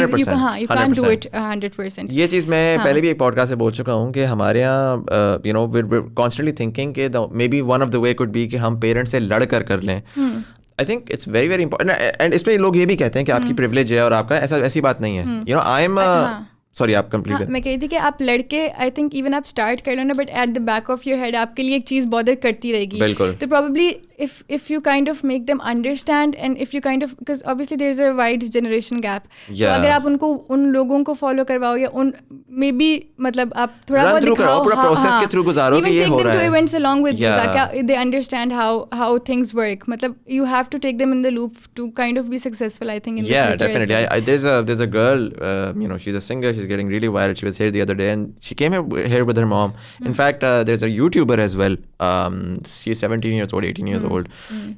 can't do it 100%. ये चीज़ मैं पहले भी एक podcast से बोल चुका हूँ कि हमारे यहाँ we're constantly thinking कि maybe one of the way could be कि हम पेरेंट्स से लड़ कर लें. I think it's very very important. And इसमें लोग ये भी कहते हैं कि आपकी प्रिविलेज है और आपका ऐसी बात नहीं है. आई एम सॉरी आप कंप्लीट. मैं कह रही थी कि आप लड़के आई थिंक इवन आप स्टार्ट कर लो ना, but at the back of your head आपके लिए एक चीज़ बॉदर करती रहेगी. बिल्कुल. तो probably if you kind of make them understand and if you kind of, because obviously there's a wide generation gap. तो अगर आप उन लोगों को फॉलो करवाओ या उन मे बी मतलब आप थोड़ा बहुत दिखाओ, पूरा प्रोसेस के थ्रू गुजारो कि ये हो रहा है. Even take them to events along with you ताकि they understand how things work. मतलब you have to take them in the loop to kind of be successful, I think, in the future. Yeah, definitely. There's a girl, she's a singer, she's getting really viral. She was here the other day and she came here with her mom. In fact, there's a YouTuber as well. She's 17 years old, 18 years old.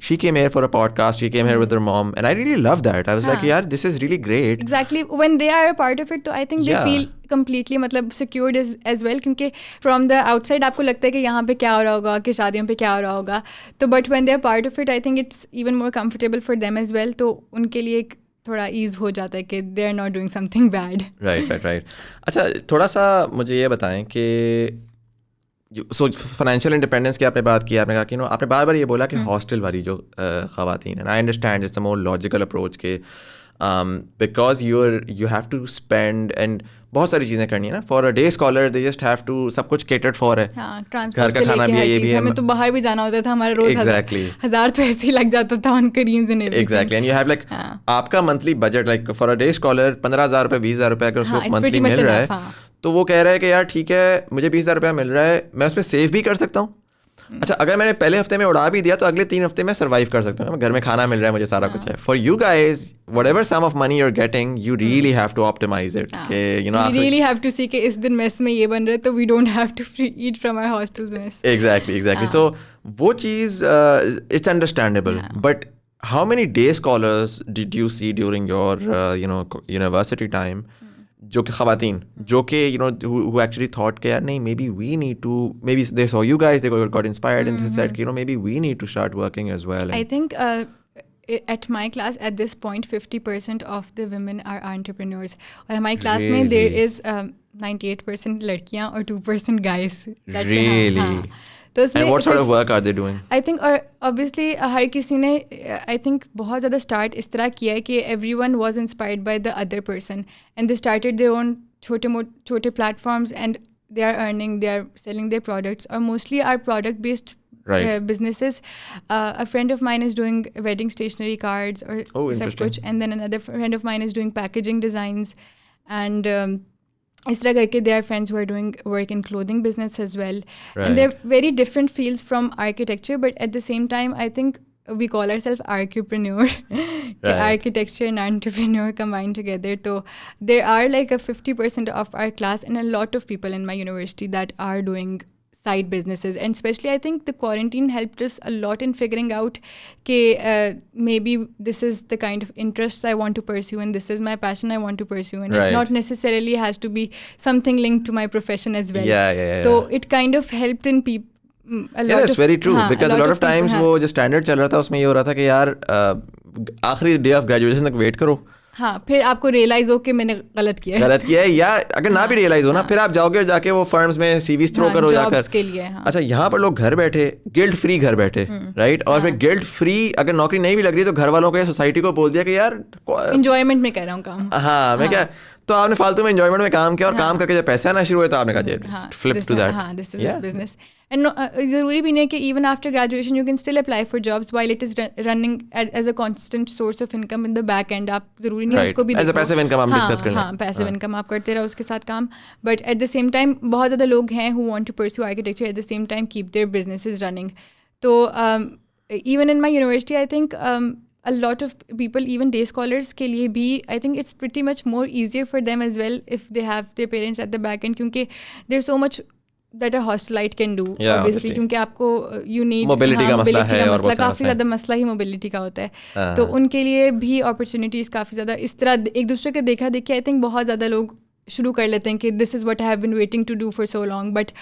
She came here for a podcast. She came here with her mom, and I really love that. I was like, "Yeah, this is really great." Exactly. When they are a part of it, तो I think they feel completely मतलब secured as well. क्योंकि from the outside आपको लगता है कि यहाँ पे क्या हो रहा होगा, कि शादियों पे क्या हो रहा होगा. तो but when they are part of it, I think it's even more comfortable for them as well. तो उनके लिए एक थोड़ा ईज हो जाता है कि they are not doing something bad. Right. अच्छा, थोड़ा सा मुझे ये बताएं कि सो फाइनेंशियल इंडिपेंडेंस की आपने बात की, आपने कहा कि आपने बार बार ये बोला कि हॉस्टल वाली जो ख़वातीन है, I understand it's a more logical approach के because you have to spend and बहुत सारी चीज़ें करनी है ना. For a day scholar they just have to सब कुछ केटर्ड फॉर है. घर का खाना भी है, ये भी है. हमें तो बाहर भी जाना होता था, हमारा रोज हजार तो ऐसे ही लग जाता था on creams and everything. Exactly. And you have like आपका monthly budget like for a day scholar 15,000 रुपये 20,000 रुपये अगर उसको मंथली मिल रहा है, तो वो कह रहा है कि यार ठीक है मुझे 20,000 रुपया मिल रहा है, मैं उसमें सेव भी कर सकता हूँ. अच्छा, अगर मैंने पहले हफ्ते में उड़ा भी दिया तो अगले 3 हफ्ते में सर्वाइव कर सकता हूँ. घर में खाना मिल रहा है, मुझे सारा कुछ है. For you guys whatever sum of money you're getting, you really have to optimize it. We really have to see कि इस दिन मेस में ये बन रहा है तो we don't have to eat from our hostel's mess. Exactly. So वो चीज़ it's understandable. But how many day scholars did you see during your university time जो कि ख़वातीन जो कि who actually thought कि यार नहीं, maybe we need to, maybe they saw you guys, they got inspired and they said maybe we need to start working as well. I think at my class at this point 50% of the women are entrepreneurs. और हमारी class में there is 98% लड़कियाँ और 2% guys. Really? तो And what sort of work are they doing? I think और obviously हर किसी ने I think बहुत ज़्यादा start इस तरह किया है कि everyone was inspired by the other person and they started their own छोटे platforms and they are earning, they are selling their products or mostly are product based businesses. A friend of mine is doing wedding stationery cards or सब कुछ, and then another friend of mine is doing packaging designs and इस तरह करके they are friends who are doing work in clothing business as well. And they're very different fields from architecture, but at the same time I think we call ourselves archipreneur. Architecture and entrepreneur combined together. So there are like a 50% of our class and a lot of people in my university that are doing side businesses, and especially I think the quarantine helped us a lot in figuring out that maybe this is the kind of interests I want to pursue and this is my passion I want to pursue, and it not necessarily has to be something linked to my profession as well. So it kind of helped in people. That's very true, because a lot of times वो जो standard चल रहा था उसमें ये हो रहा था कि यार आखिरी day of graduation तक wait करो, हाँ, फिर आपको रियलाइज हो कि मैंने गलत किया है या अगर ना भी रियलाइज हो ना, फिर आप जाओगे जाके वो फर्म्स में सीवीज थ्रो करो जाकर के लिए. अच्छा, यहाँ पर लोग घर बैठे गिल्ट फ्री घर बैठे, राइट, और फिर गिल्ट फ्री अगर नौकरी नहीं भी लग रही तो घर वालों को या सोसाइटी को बोल दिया कि यार एंजॉयमेंट में कर रहा हूँ काम. हाँ, मैं क्या, तो आपने फालतू में एंजॉयमेंट में काम किया और काम करके जब पैसा आना शुरू हुआ तो आपने कहा फ्लिप टू दैट. हाँ, this is a business. And ज़रूरी भी नहीं कि even after graduation you can still apply for jobs while it is running as a constant source of income in the back end. आप जरूरी नहीं उसको भी एज अ पैसिव इनकम हम डिस्कस कर लें. हाँ, पैसिव इनकम आप करते रहो उसके साथ काम, but at the same time बहुत ज़्यादा लोग हैं who want to pursue architecture at the same time keep their businesses running. तो even in my university I think a lot of people, even day scholars के लिए भी, I think it's pretty much more easier for them as well if they have their parents at the back end, क्योंकि there's so much that a hostelite can do, obviously, क्योंकि आपको you need mobility का मसला है और काफ़ी ज़्यादा मसला ही mobility का होता है. तो उनके लिए भी opportunities काफ़ी ज़्यादा इस तरह एक दूसरे के देखा देखी I think बहुत ज़्यादा लोग शुरू कर लेते हैं कि this is what I have been waiting to do for so long, but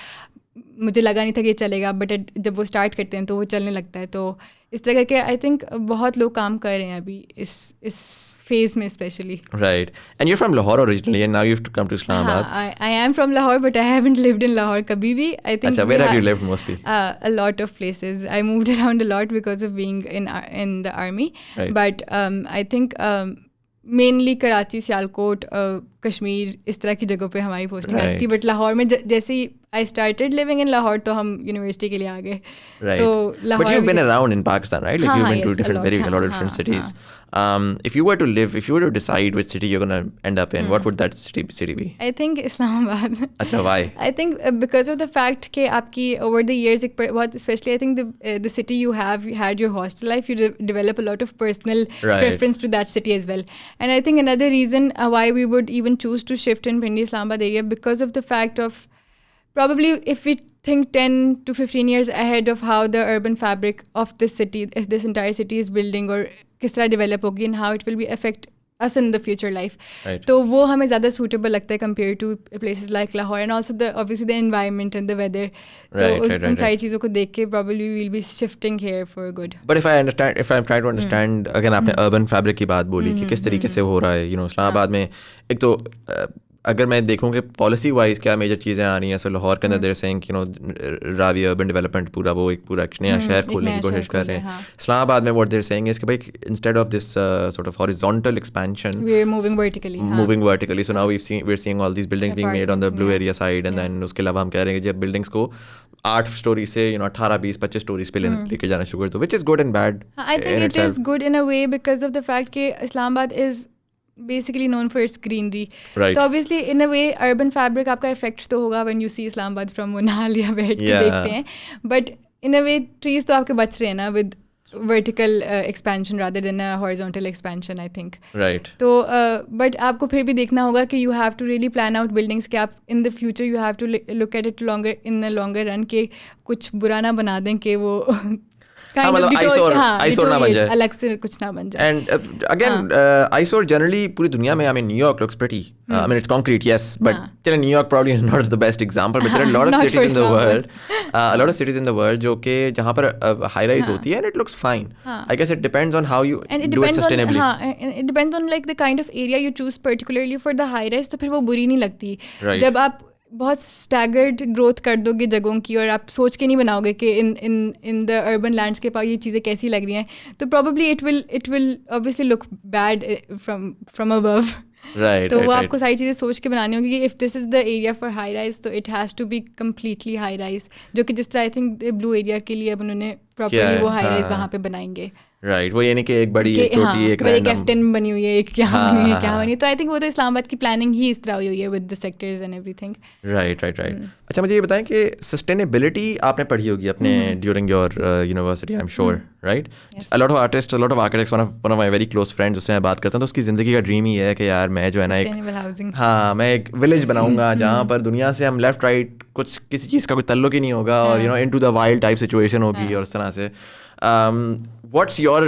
मुझे लगा नहीं था कि ये चलेगा, बट जब वो स्टार्ट करते हैं तो वो चलने लगता है. तो इस तरह करके आई थिंक बहुत लोग काम कर रहे हैं अभी इस फेज में specially. Right. And you are from Lahore originally and now you have to come to Islamabad. I am from Lahore but I haven't lived in Lahore कभी भी. I think where have you lived mostly? a lot of places. I moved around a lot because of being in the army, but I think mainly Karachi, Sialkot, Kashmir, इस तरह की जगहों पे हमारी posting आती थी. बट लाहौर में जैसे ही I started living in Lahore तो हम यूनिवर्सिटी के लिए आ गए. तो Lahore. But you've been around in Pakistan, right? Like you've been to different, a lot of different cities. If you were to decide which city you're going to end up in, what would that city be? I think Islamabad. अच्छा, why? I think because of the fact कि आपकी over the years, especially I think the city you had your hostel life, you develop a lot of personal preference to that city as well. And I think another reason why we would even choose to shift in Pindi Islamabad area, because of the fact of probably if we think 10 to 15 years ahead of how the urban fabric of this city, if this entire city is building or किस तरह develop होगी and how it will be affect us in the future life. तो वो हमें ज़्यादा suitable लगता है compared to places like Lahore, and also obviously the environment and the weather. तो उन सारी चीज़ों को देख के probably we will be shifting here for good. But if I'm trying to understand, again आपने urban fabric की बात बोली कि किस तरीके से हो रहा है, इस्लामाबाद में एक तो अगर मैं देखूँ कि पॉलिसी वाइज क्या मेजर चीज़ें आ रही हैं. सो लाहौर के अंदर they're saying Ravi urban development पूरा एक नया शहर खोलने की कोशिश कर रहे हैं. इस्लामाबाद में व्हाट देयर सेइंग इज कि भाई instead of this sort of horizontal expansion we are moving vertically. So now we're seeing all these buildings being made on the blue area side, and then उसके अलावा हम कह रहे हैं कि जब बिल्डिंग्स को 8 स्टोरी से 18, 20, 25 स्टोरीज पे लेके जाना शुरू कर दो, which is good and bad. I think it is good in a way because of the fact कि Islamabad is basically known for its greenery. तो obviously in a way urban fabric आपका effect तो होगा when you see Islamabad from Munal या बैठ के देखते हैं, but in a way trees तो आपके बच रहे हैं ना with vertical expansion rather than a horizontal expansion, I think. Right. तो but आपको फिर भी देखना होगा कि you have to really plan out buildings कि आप in the future you have to look at it in the longer run कि कुछ बुरा ना बना दें कि वो आइसोर ना बन जाए, अलग से कुछ ना बन जाए. एंड अगेन आइसोर जनरली पूरी दुनिया में, I mean New York looks pretty. I mean it's concrete, yes, but New York probably is not the best example, but there are a lot of cities in the world, जो कि जहाँ पर high rise होती है and it looks fine. I guess it depends on how you do it sustainably. And it depends on like the kind of area you choose particularly for the high rise. तो फिर वो बुरी नहीं लगती. Right. जब आप बहुत staggered growth कर दोगे जगहों की और आप सोच के नहीं बनाओगे कि इन द अर्बन लैंडस्केप ये चीज़ें कैसी लग रही हैं, तो probably it will obviously look bad from above. Right. तो वो आपको सारी चीज़ें सोच के बनानी होगी कि if this is the area for high rise तो it has to be completely high rise, जो कि जिस तरह आई थिंक ब्लू एरिया के लिए अब उन्होंने प्रॉपरली वो हाई राइज वहाँ पे बनाएंगे. राइट, वो ये नहीं कि एक बड़ी एक छोटी एक F10 बनी हुई है, एक क्या बनी हुई है, क्या बनी है. तो आई थिंक वो तो इस्लामाबाद की प्लानिंग ही इस तरह हुई है with the sectors and everything. Right. अच्छा, मुझे ये बताएं कि सस्टेनेबिलिटी आपने पढ़ी होगी अपने during your university, I am sure, right? A lot of artist, a lot of architects, one of my very close friends, उससे मैं बात करता हूँ, तो उसकी ज़िंदगी का ड्रीम ही है कि यार मैं जो है ना मैं एक विलेज बनाऊंगा जहाँ पर दुनिया से हम लेफ्ट राइट कुछ किसी चीज़ का कोई तल्लुक ही नहीं होगा और into the wild type situation होगी और इस तरह से. What's your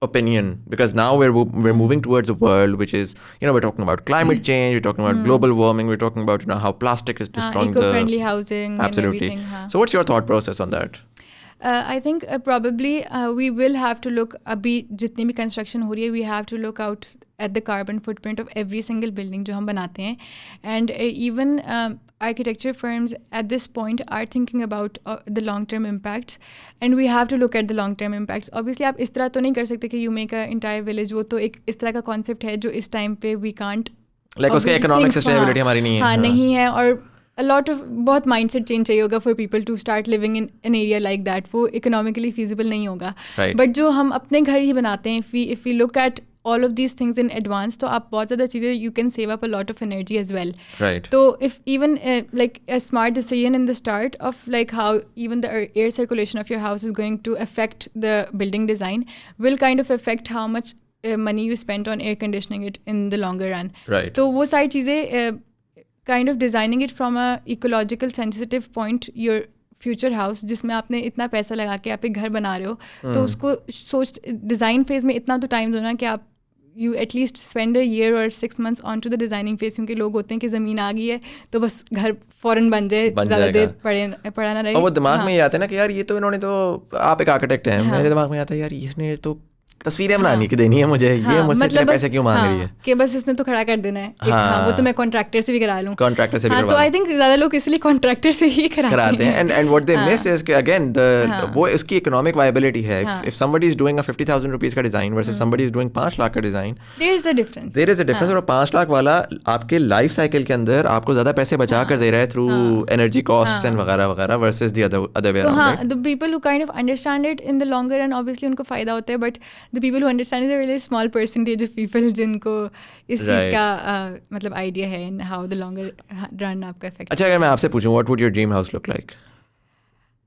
opinion, because now we're moving towards a world which is, we're talking about climate change, we're talking about global warming, we're talking about how plastic is destroying eco-friendly housing. Absolutely. And everything. So what's your thought process on that? I think probably we will have to look, अभी जितनी भी construction हो रही है, we have to look out at the carbon footprint of every single building जो हम बनाते हैं. And even architecture firms at this point are thinking about the long-term impacts, and we have to look at the long-term impacts. Obviously आप इस तरह तो नहीं कर सकते कि you make an entire village, वो तो एक इस तरह का concept है जो इस time पे we can't like उसका economic sustainability हमारी नहीं है. हाँ नहीं है, और a lot of बहुत mindset change चाहिए होगा for people to start living in an area like that. वो economically feasible नहीं होगा. Right. But जो हम अपने घर ही बनाते हैं, if we look at all of these things in advance, तो आप बहुत ज़्यादा चीज़ें you can save up a lot of energy as well. Right. So if even like a smart decision in the start of like how even the air circulation of your house is going to affect the building design will kind of affect how much money you spent on air conditioning it in the longer run. Right. तो वो सारी चीज़ें kind of designing it from a ecological sensitive point, your future house जिसमें आपने इतना पैसा लगा के आप एक घर बना रहे हो, तो उसको सोच डिज़ाइन फेज़ में इतना तो टाइम दो ना कि आप you at least spend a year or 6 months onto the designing phase, क्योंकि लोग होते हैं कि ज़मीन आ गई है तो बस घर फ़ौरन बन जाए, ज़्यादा देर पड़ा ना रहे. और वो दिमाग में ये आता है ना कि यार ये तो इन्होंने तो, आप एक आर्किटेक्ट हैं, मेरे दिमाग में आता है यार इसने तो तस्वीरें बनानी की देनी है मुझे, ये मुझसे इतने पैसे क्यों मांग रही है कि बस इसने तो खड़ा कर देना है. वो तो मैं कॉन्ट्रैक्टर से भी करा लूँ. कॉन्ट्रैक्टर से भी तो आई थिंक ज़्यादा लोग इसलिए कॉन्ट्रैक्टर से ही कराते हैं. And what they miss is कि अगेन वो इसकी इकोनॉमिक वायबिलिटी है. If somebody is doing a 50,000 rupees का design versus somebody is doing 5 lakh का design, there is a difference. और 5 लाख वाला आपके लाइफ साइकिल के अंदर आपको ज्यादा पैसे बचा कर दे रहा है थ्रू एनर्जी कॉस्ट्स एंड वगैरह वगैरह versus the other way around. The people who kind of understand it in the longer run obviously उनको फायदा होता है, but the people who understand a really small percentage of people जिनको इस चीज़ का मतलब आइडिया है and how the longer run आपका affect. अच्छा, अगर मैं आपसे पूछूं what would your dream house look like?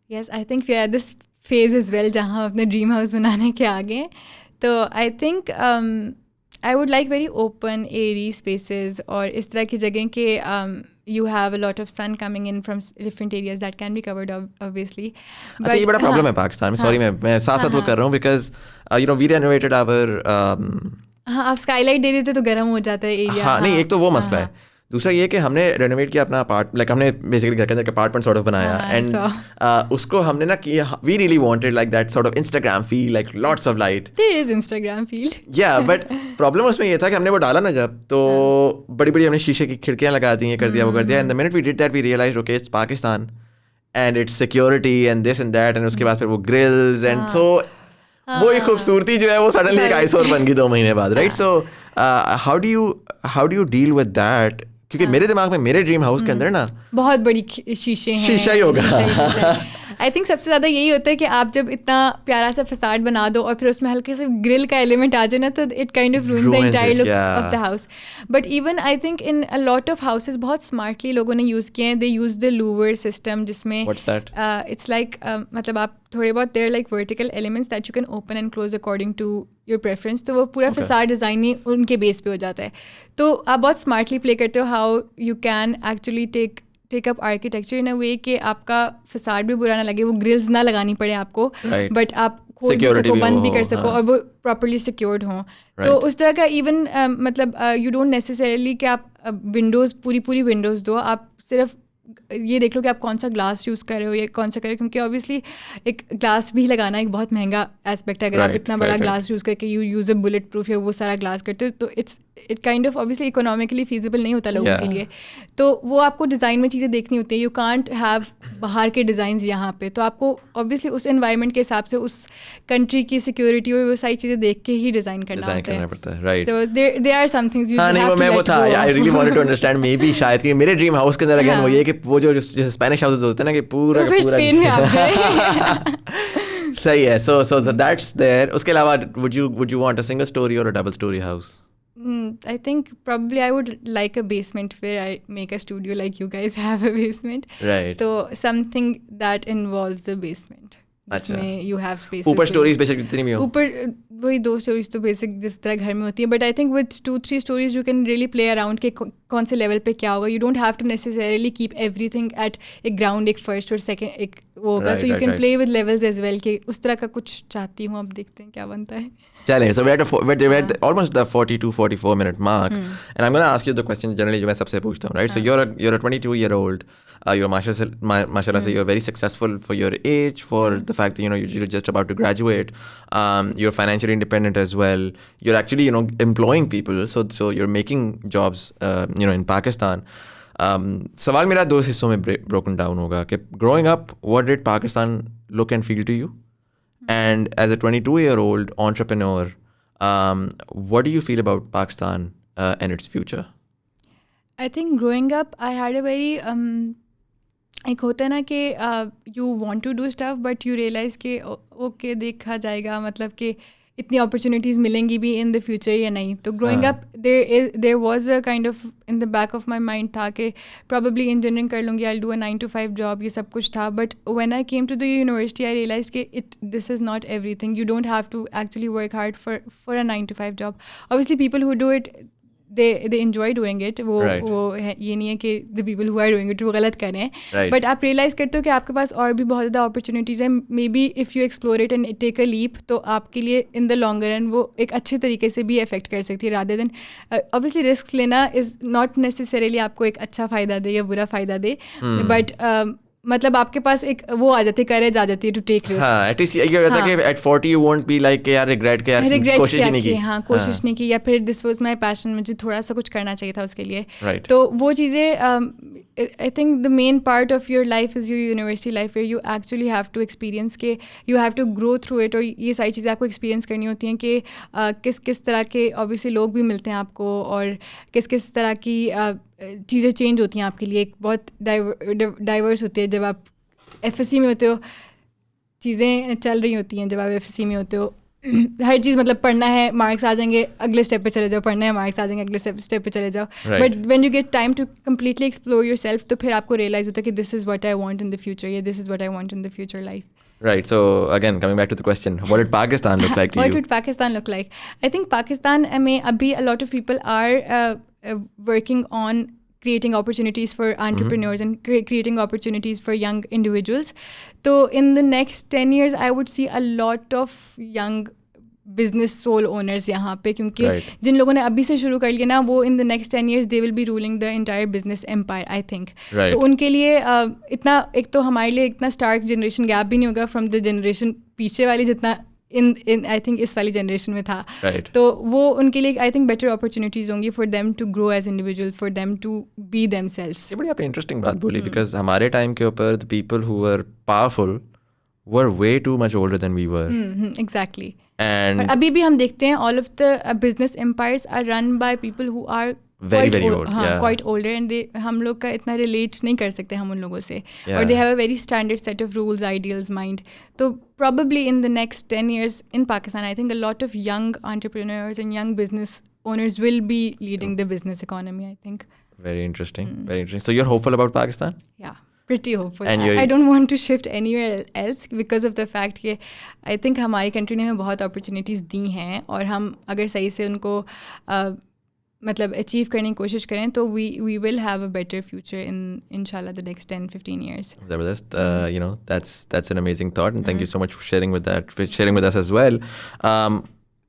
Yes, I think we are at this phase as well जहाँ हम अपने dream house बनाने के आगे हैं. तो I think I would like very open airy spaces और इस तरह की जगह के you have a lot of sun coming in from different areas that can be covered obviously. अच्छा, ये बड़ा प्रॉब्लम है पाकिस्तान में. सॉरी, मैं साथ वो कर रहा हूँ because we renovated our हाँ, आप स्काईलाइट दे देते तो गर्म हो जाता है एरिया. हाँ, नहीं, एक तो वो मसला है. दूसरा ये कि हमने रेनोवेट किया अपना हमने बेसिकली घर के अंदर अपार्टमेंट सॉर्ट ऑफ बनाया एंड उसको हमने ना किया, we really wanted like that sort of Instagram feel, like lots of light. There is Instagram feel. Yeah but problem उसमें ये था कि हमने वो डाला ना जब, तो बड़ी बड़ी हमने शीशे की खिड़कियाँ लगा दी हैं, कर दिया वो कर दिया. And the minute we did that we realised okay it's Pakistan and it's security and this and that, and उसके बाद फिर वो ग्रिल्स एंड सो वो एक खूबसूरती जो है वो सडनली एक आइसोर बन गई 2 महीने बाद, right? So how do you deal with that? क्योंकि मेरे दिमाग में मेरे ड्रीम हाउस के अंदर ना बहुत बड़ी शीशे हैं, शीशा ही होगा. आई थिंक सबसे ज़्यादा यही होता है कि आप जब इतना प्यारा सा फसाड बना दो और फिर उसमें हल्के से ग्रिल का एलिमेंट आ जाए ना, तो it kind of ruins the entire look of the house. But even I think in a lot of houses बहुत स्मार्टली लोगों ने यूज़ किए हैं. They use the louvre system जिसमें इट्स लाइक मतलब आप थोड़े बहुत there like vertical elements that you can open and close according to your preference. तो वो पूरा फसाड डिज़ाइन ही उनके बेस पे हो जाता है. तो आप बहुत स्मार्टली प्ले करते हो how you can actually take up architecture in a way कि आपका फसाड भी बुरा ना लगे, वो ग्रिल्स ना लगानी पड़े आपको, बट आप खोल भी सको, बंद भी कर सको, और वो प्रॉपरली सिक्योर्ड हों. तो उस तरह का इवन मतलब यू डोंट नेसेसरीली कि आप विंडोज़ पूरी विंडोज़ दो, आप सिर्फ ये देख लो कि आप कौन सा ग्लास यूज़ कर रहे हो या कौन सा कर रहे हो, क्योंकि ऑब्वियसली एक ग्लास भी लगाना एक बहुत महंगा एस्पेक्ट है. अगर आप इतना बड़ा ग्लास यूज़ करके you use a bullet proof या वो सारा ग्लास करते हो तो it kind of obviously economically feasible नहीं होता लोगों के लिए. तो वो आपको डिज़ाइन में चीज़ें देखनी होती हैं. यू कांट हैव बाहर के डिज़ाइंस यहाँ पे, तो आपको ऑब्वियसली उस एनवायरनमेंट के हिसाब से उस कंट्री की सिक्योरिटी और वो सारी चीज़ें देख के ही डिज़ाइन करना पड़ता है. राइट. तो there are some things you have to मैं वो था, I really wanted to understand maybe शायद कि मेरे ड्रीम हाउस के अंदर अगेन वो ये कि वो जो स्पेनिश हाउसेस होते हैं ना कि पूरा फिर स्पेन में आप जाए. सही है. so that's there. उसके अलावा would you want a single story or a double story house? I think probably I would like a basement where I make a studio like you guys have a basement. Right. So something that involves the basement. जिसमें you have space. ऊपर stories बेशक जितनी भी हो. ऊपर वही 2 stories तो basic जिस तरह घर में होती है. But I think with 2-3 stories you can really play around कि कौन से level पे क्या होगा. You don't have to necessarily keep everything at एक ground, एक first और second एक वो होगा. तो you can play with levels as well कि उस तरह का कुछ चाहती हूँ. अब देखते हैं क्या बनता है. चलें. So we're at almost the 42-44 minute mark, and I'm going to ask you the question generally जो मैं सबसे पूछता हूँ, right? So you're a 22-year-old. You're mashallah say you're very successful for your age, for the fact that you're just about to graduate. You're financially independent as well. You're actually employing people, so you're making jobs in Pakistan. सवाल मेरा 2 हिस्सों में broken down होगा कि growing up, what did Pakistan look and feel to you? And as a 22-year-old entrepreneur, what do you feel about Pakistan and its future? I think growing up, I had a very एक होता है ना कि you want to do stuff but you realize कि okay देखा जाएगा, मतलब कि इतनी अपॉर्चुनिटीज़ मिलेंगी भी इन द फ्यूचर या नहीं. तो growing up there was a kind of in the back of my mind था कि प्रॉबली इंजीनियरिंग कर लूँगी, I do a 9 to 5 job, ये सब कुछ था. But when I came to the university I realize कि this is not everything. You don't have to actually work hard for a 9 to 5 job. Obviously people who do it they enjoy doing it. वो ये नहीं है कि the people who are doing it वो गलत कर रहे हैं. बट आप रियलाइज़ करते हो कि आपके पास और भी बहुत ज़्यादा अपॉर्चुनिटीज़ हैं. Maybe if you explore it and take a leap, तो आपके लिए इन द लॉन्गर रन वो एक अच्छे तरीके से भी अफेक्ट कर सकती है, रादर देन ऑब्वियसली रिस्क लेना इज़ नॉट नेसेसरीली आपको एक अच्छा फ़ायदा दे या बुरा फ़ायदा दे. बट मतलब आपके पास एक वो आ जाती है, करेज आ जाती है टू टेक रिस्क. हाँ, एटलीस्ट ये रहता है कि at 40 you won't be like यार रिग्रेट के यार कोशिश ही नहीं की. हाँ, कोशिश नहीं की, या फिर दिस वाज माय पैशन, मुझे थोड़ा सा कुछ करना चाहिए था उसके लिए. Right. तो वो चीज़ें I think the main part of your life is your university life, where you actually have to experience के you have to grow through it. और ये सारी चीज़ें आपको एक्सपीरियंस करनी होती हैं कि किस तरह के ऑब्वियसली लोग भी मिलते हैं आपको, और किस तरह की चीज़ें चेंज होती हैं आपके लिए. एक बहुत डाइवर्स होती है जब आप FSC में होते हो, चीज़ें चल रही होती हैं. जब आप FSC में होते हो हर चीज़ मतलब पढ़ना है, मार्क्स आ जाएंगे, अगले स्टेप पे चले जाओ, पढ़ना है, मार्क्स आ जाएंगे, अगले स्टेप पे चले जाओ. But when you get time to completely explore yourself, तो फिर आपको रियलाइज़ होता है कि this is what I want in the future, या this is what I want in the future life. Right. So again, coming back to the question, what did Pakistan look like to you? What did Pakistan look like? I think Pakistan में अभी a lot of people are working on creating opportunities for entrepreneurs and creating opportunities for young individuals. So in the next 10 years, I would see a lot of young business soul owners यहाँ पे, क्योंकि जिन लोगों ने अभी से शुरू कर लिया ना, वो in the next 10 years they will be ruling the entire business empire, I think. तो उनके लिए इतना, एक तो हमारे लिए इतना stark generation gap भी नहीं होगा from the generation पीछे वाली जितना in I think इस वाली जनरेशन में था. तो वो उनके लिए आई थिंक बेटर अपॉर्चुनिटीज़ होंगी for them to grow as individual, for them to be themselves. ये बड़ी आपने इंटरेस्टिंग बात बोली, बिकॉज हमारे टाइम के ऊपर the people who were powerful were way too much older than we were. Exactly. And अभी भी हम देखते हैं all of the business empires are run by people who are very old. हाँ, quite older, and हम लोग का इतना relate नहीं कर सकते हम उन लोगों से. और they have a very standard set of rules, ideals, mind. तो probably in the next 10 years in Pakistan, I think a lot of young entrepreneurs and young business owners will be leading the business economy, I think. Very interesting. Very interesting. So you're hopeful about Pakistan? Yeah. Pretty hopeful. And I don't want to shift anywhere else because of the fact कि I think हमारी country ने हमें बहुत opportunities दी हैं, और हम अगर सही से उनको मतलब अचीव करने की कोशिश करें तो we will have a better future in inshallah the next 10-15 years. Zabardast. You know, that's an amazing thought, and thank you so much for sharing with us as well.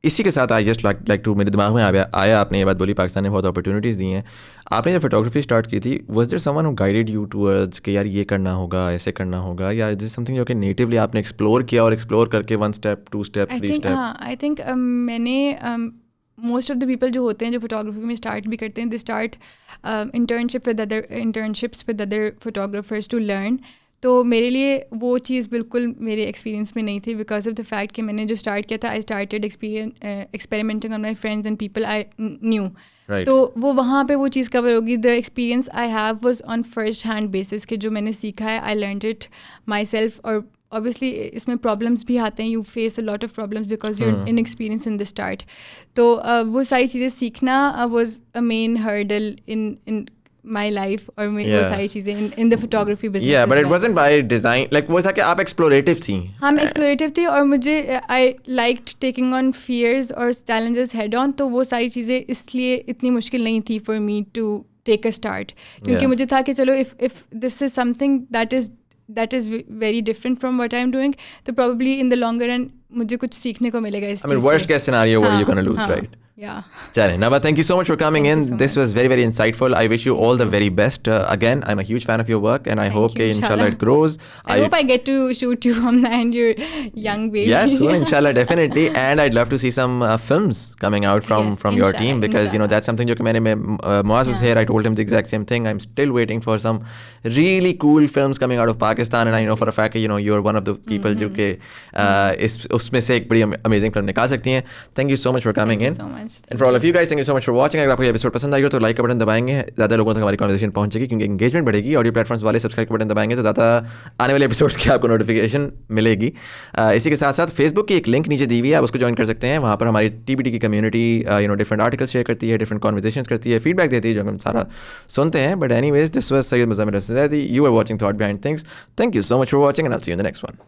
इसी के साथ आई जस्ट लाइक टू, मेरे दिमाग में आया आपने ये बात बोली, पाकिस्तान ने बहुत अपॉर्चुनिटीज़ दी हैं। आपने जब फोटोग्राफी स्टार्ट की थी, was there someone who guided you towards कि यार ये करना होगा, ऐसे करना होगा, या इज दिस समथिंग जो कि नेटिवली आपने एक्सप्लोर किया और एक्सप्लोर करके 1 स्टेप 2 स्टेप 3 स्टेप? हाँ, आई थिंक मैंने मोस्ट ऑफ द पीपल जो होते हैं जो फोटोग्राफी में स्टार्ट भी करते हैं, they start internships with other photographers to learn. तो मेरे लिए वो चीज़ बिल्कुल मेरे एक्सपीरियंस में नहीं थी, बिकॉज ऑफ द फैक्ट कि मैंने जो स्टार्ट किया था, I started experimenting on my friends and people I knew. तो वो वहाँ पे वो चीज़ कवर होगी। The experience I have was on first hand basis कि जो मैंने सीखा है, I learned it my self. और ऑब्वियसली इसमें प्रॉब्लम्स भी आते हैं, you face a lot of problems because you in experience in the start. तो वो सारी चीज़ें सीखना was a main hurdle in my life, और वो सारी चीज़ें in the photography business. Yeah, but it wasn't by design, like वो था कि आप एक्सप्लोरेटिव थी। हाँ, मैं एक्सप्लोरेटिव थी, और मुझे I liked taking on fears और चैलेंजेस हेड ऑन। तो वो सारी चीज़ें इसलिए इतनी मुश्किल नहीं थी for me to take a start, क्योंकि मुझे था कि चलो if this is something that is very different from what I'm doing, तो probably in the longer run मुझे कुछ सीखने को मिलेगा इस चीज़ से। I mean, worst case scenario, what are you going to lose, right? Yeah. Chale, Nava, thank you so much for coming in. This was very, very insightful. I wish you all the very best. Again, I'm a huge fan of your work, and I hope that inshallah it grows. I hope I get to shoot you from the end, your young baby. Yes, well, inshallah, definitely. And I'd love to see some films coming out from your team, because you know that's something. जो कि मैंने Muaz was here, I told him the exact same thing. I'm still waiting for some really cool films coming out of Pakistan, and I know for a fact, you know, you're one of the people जो कि उसमें से एक बड़ी amazing film निकाल सकती हैं. Thank you so much for coming in. And for all of you guys, thank you so much for watching. अगर आपको ये एपिसोड पसंद आएगा तो लाइक का बटन दबाएंगे, ज़्यादा लोगों तक हमारी कन्वर्सेशन पहुंचेगी, क्योंकि एंगेजमेंट बढ़ेगी। ऑडियो प्लेटफॉर्म्स वाले सब्सक्राइब का बटन दबाएंगे तो ज़्यादा आने वाले एपिसोड्स की आपको नोटिफिकेशन मिलेगी। इसी के साथ साथ फेसबुक की एक लिंक नीचे दी हुई है, आप उसको ज्वाइन कर सकते हैं। वहाँ पर हमारी TBT की कम्युनिटी डिफरेंट आर्टिकल्स शेयर करती है, डिफरेंट कॉन्वर्सेशंस करती है, फीडबैक देती है, जो हम सारा सुनते हैं। But anyways, this was Syed Muzammil Razadi, you are watching thought behind things. Thank you so much for watching, and I will see you in the next one.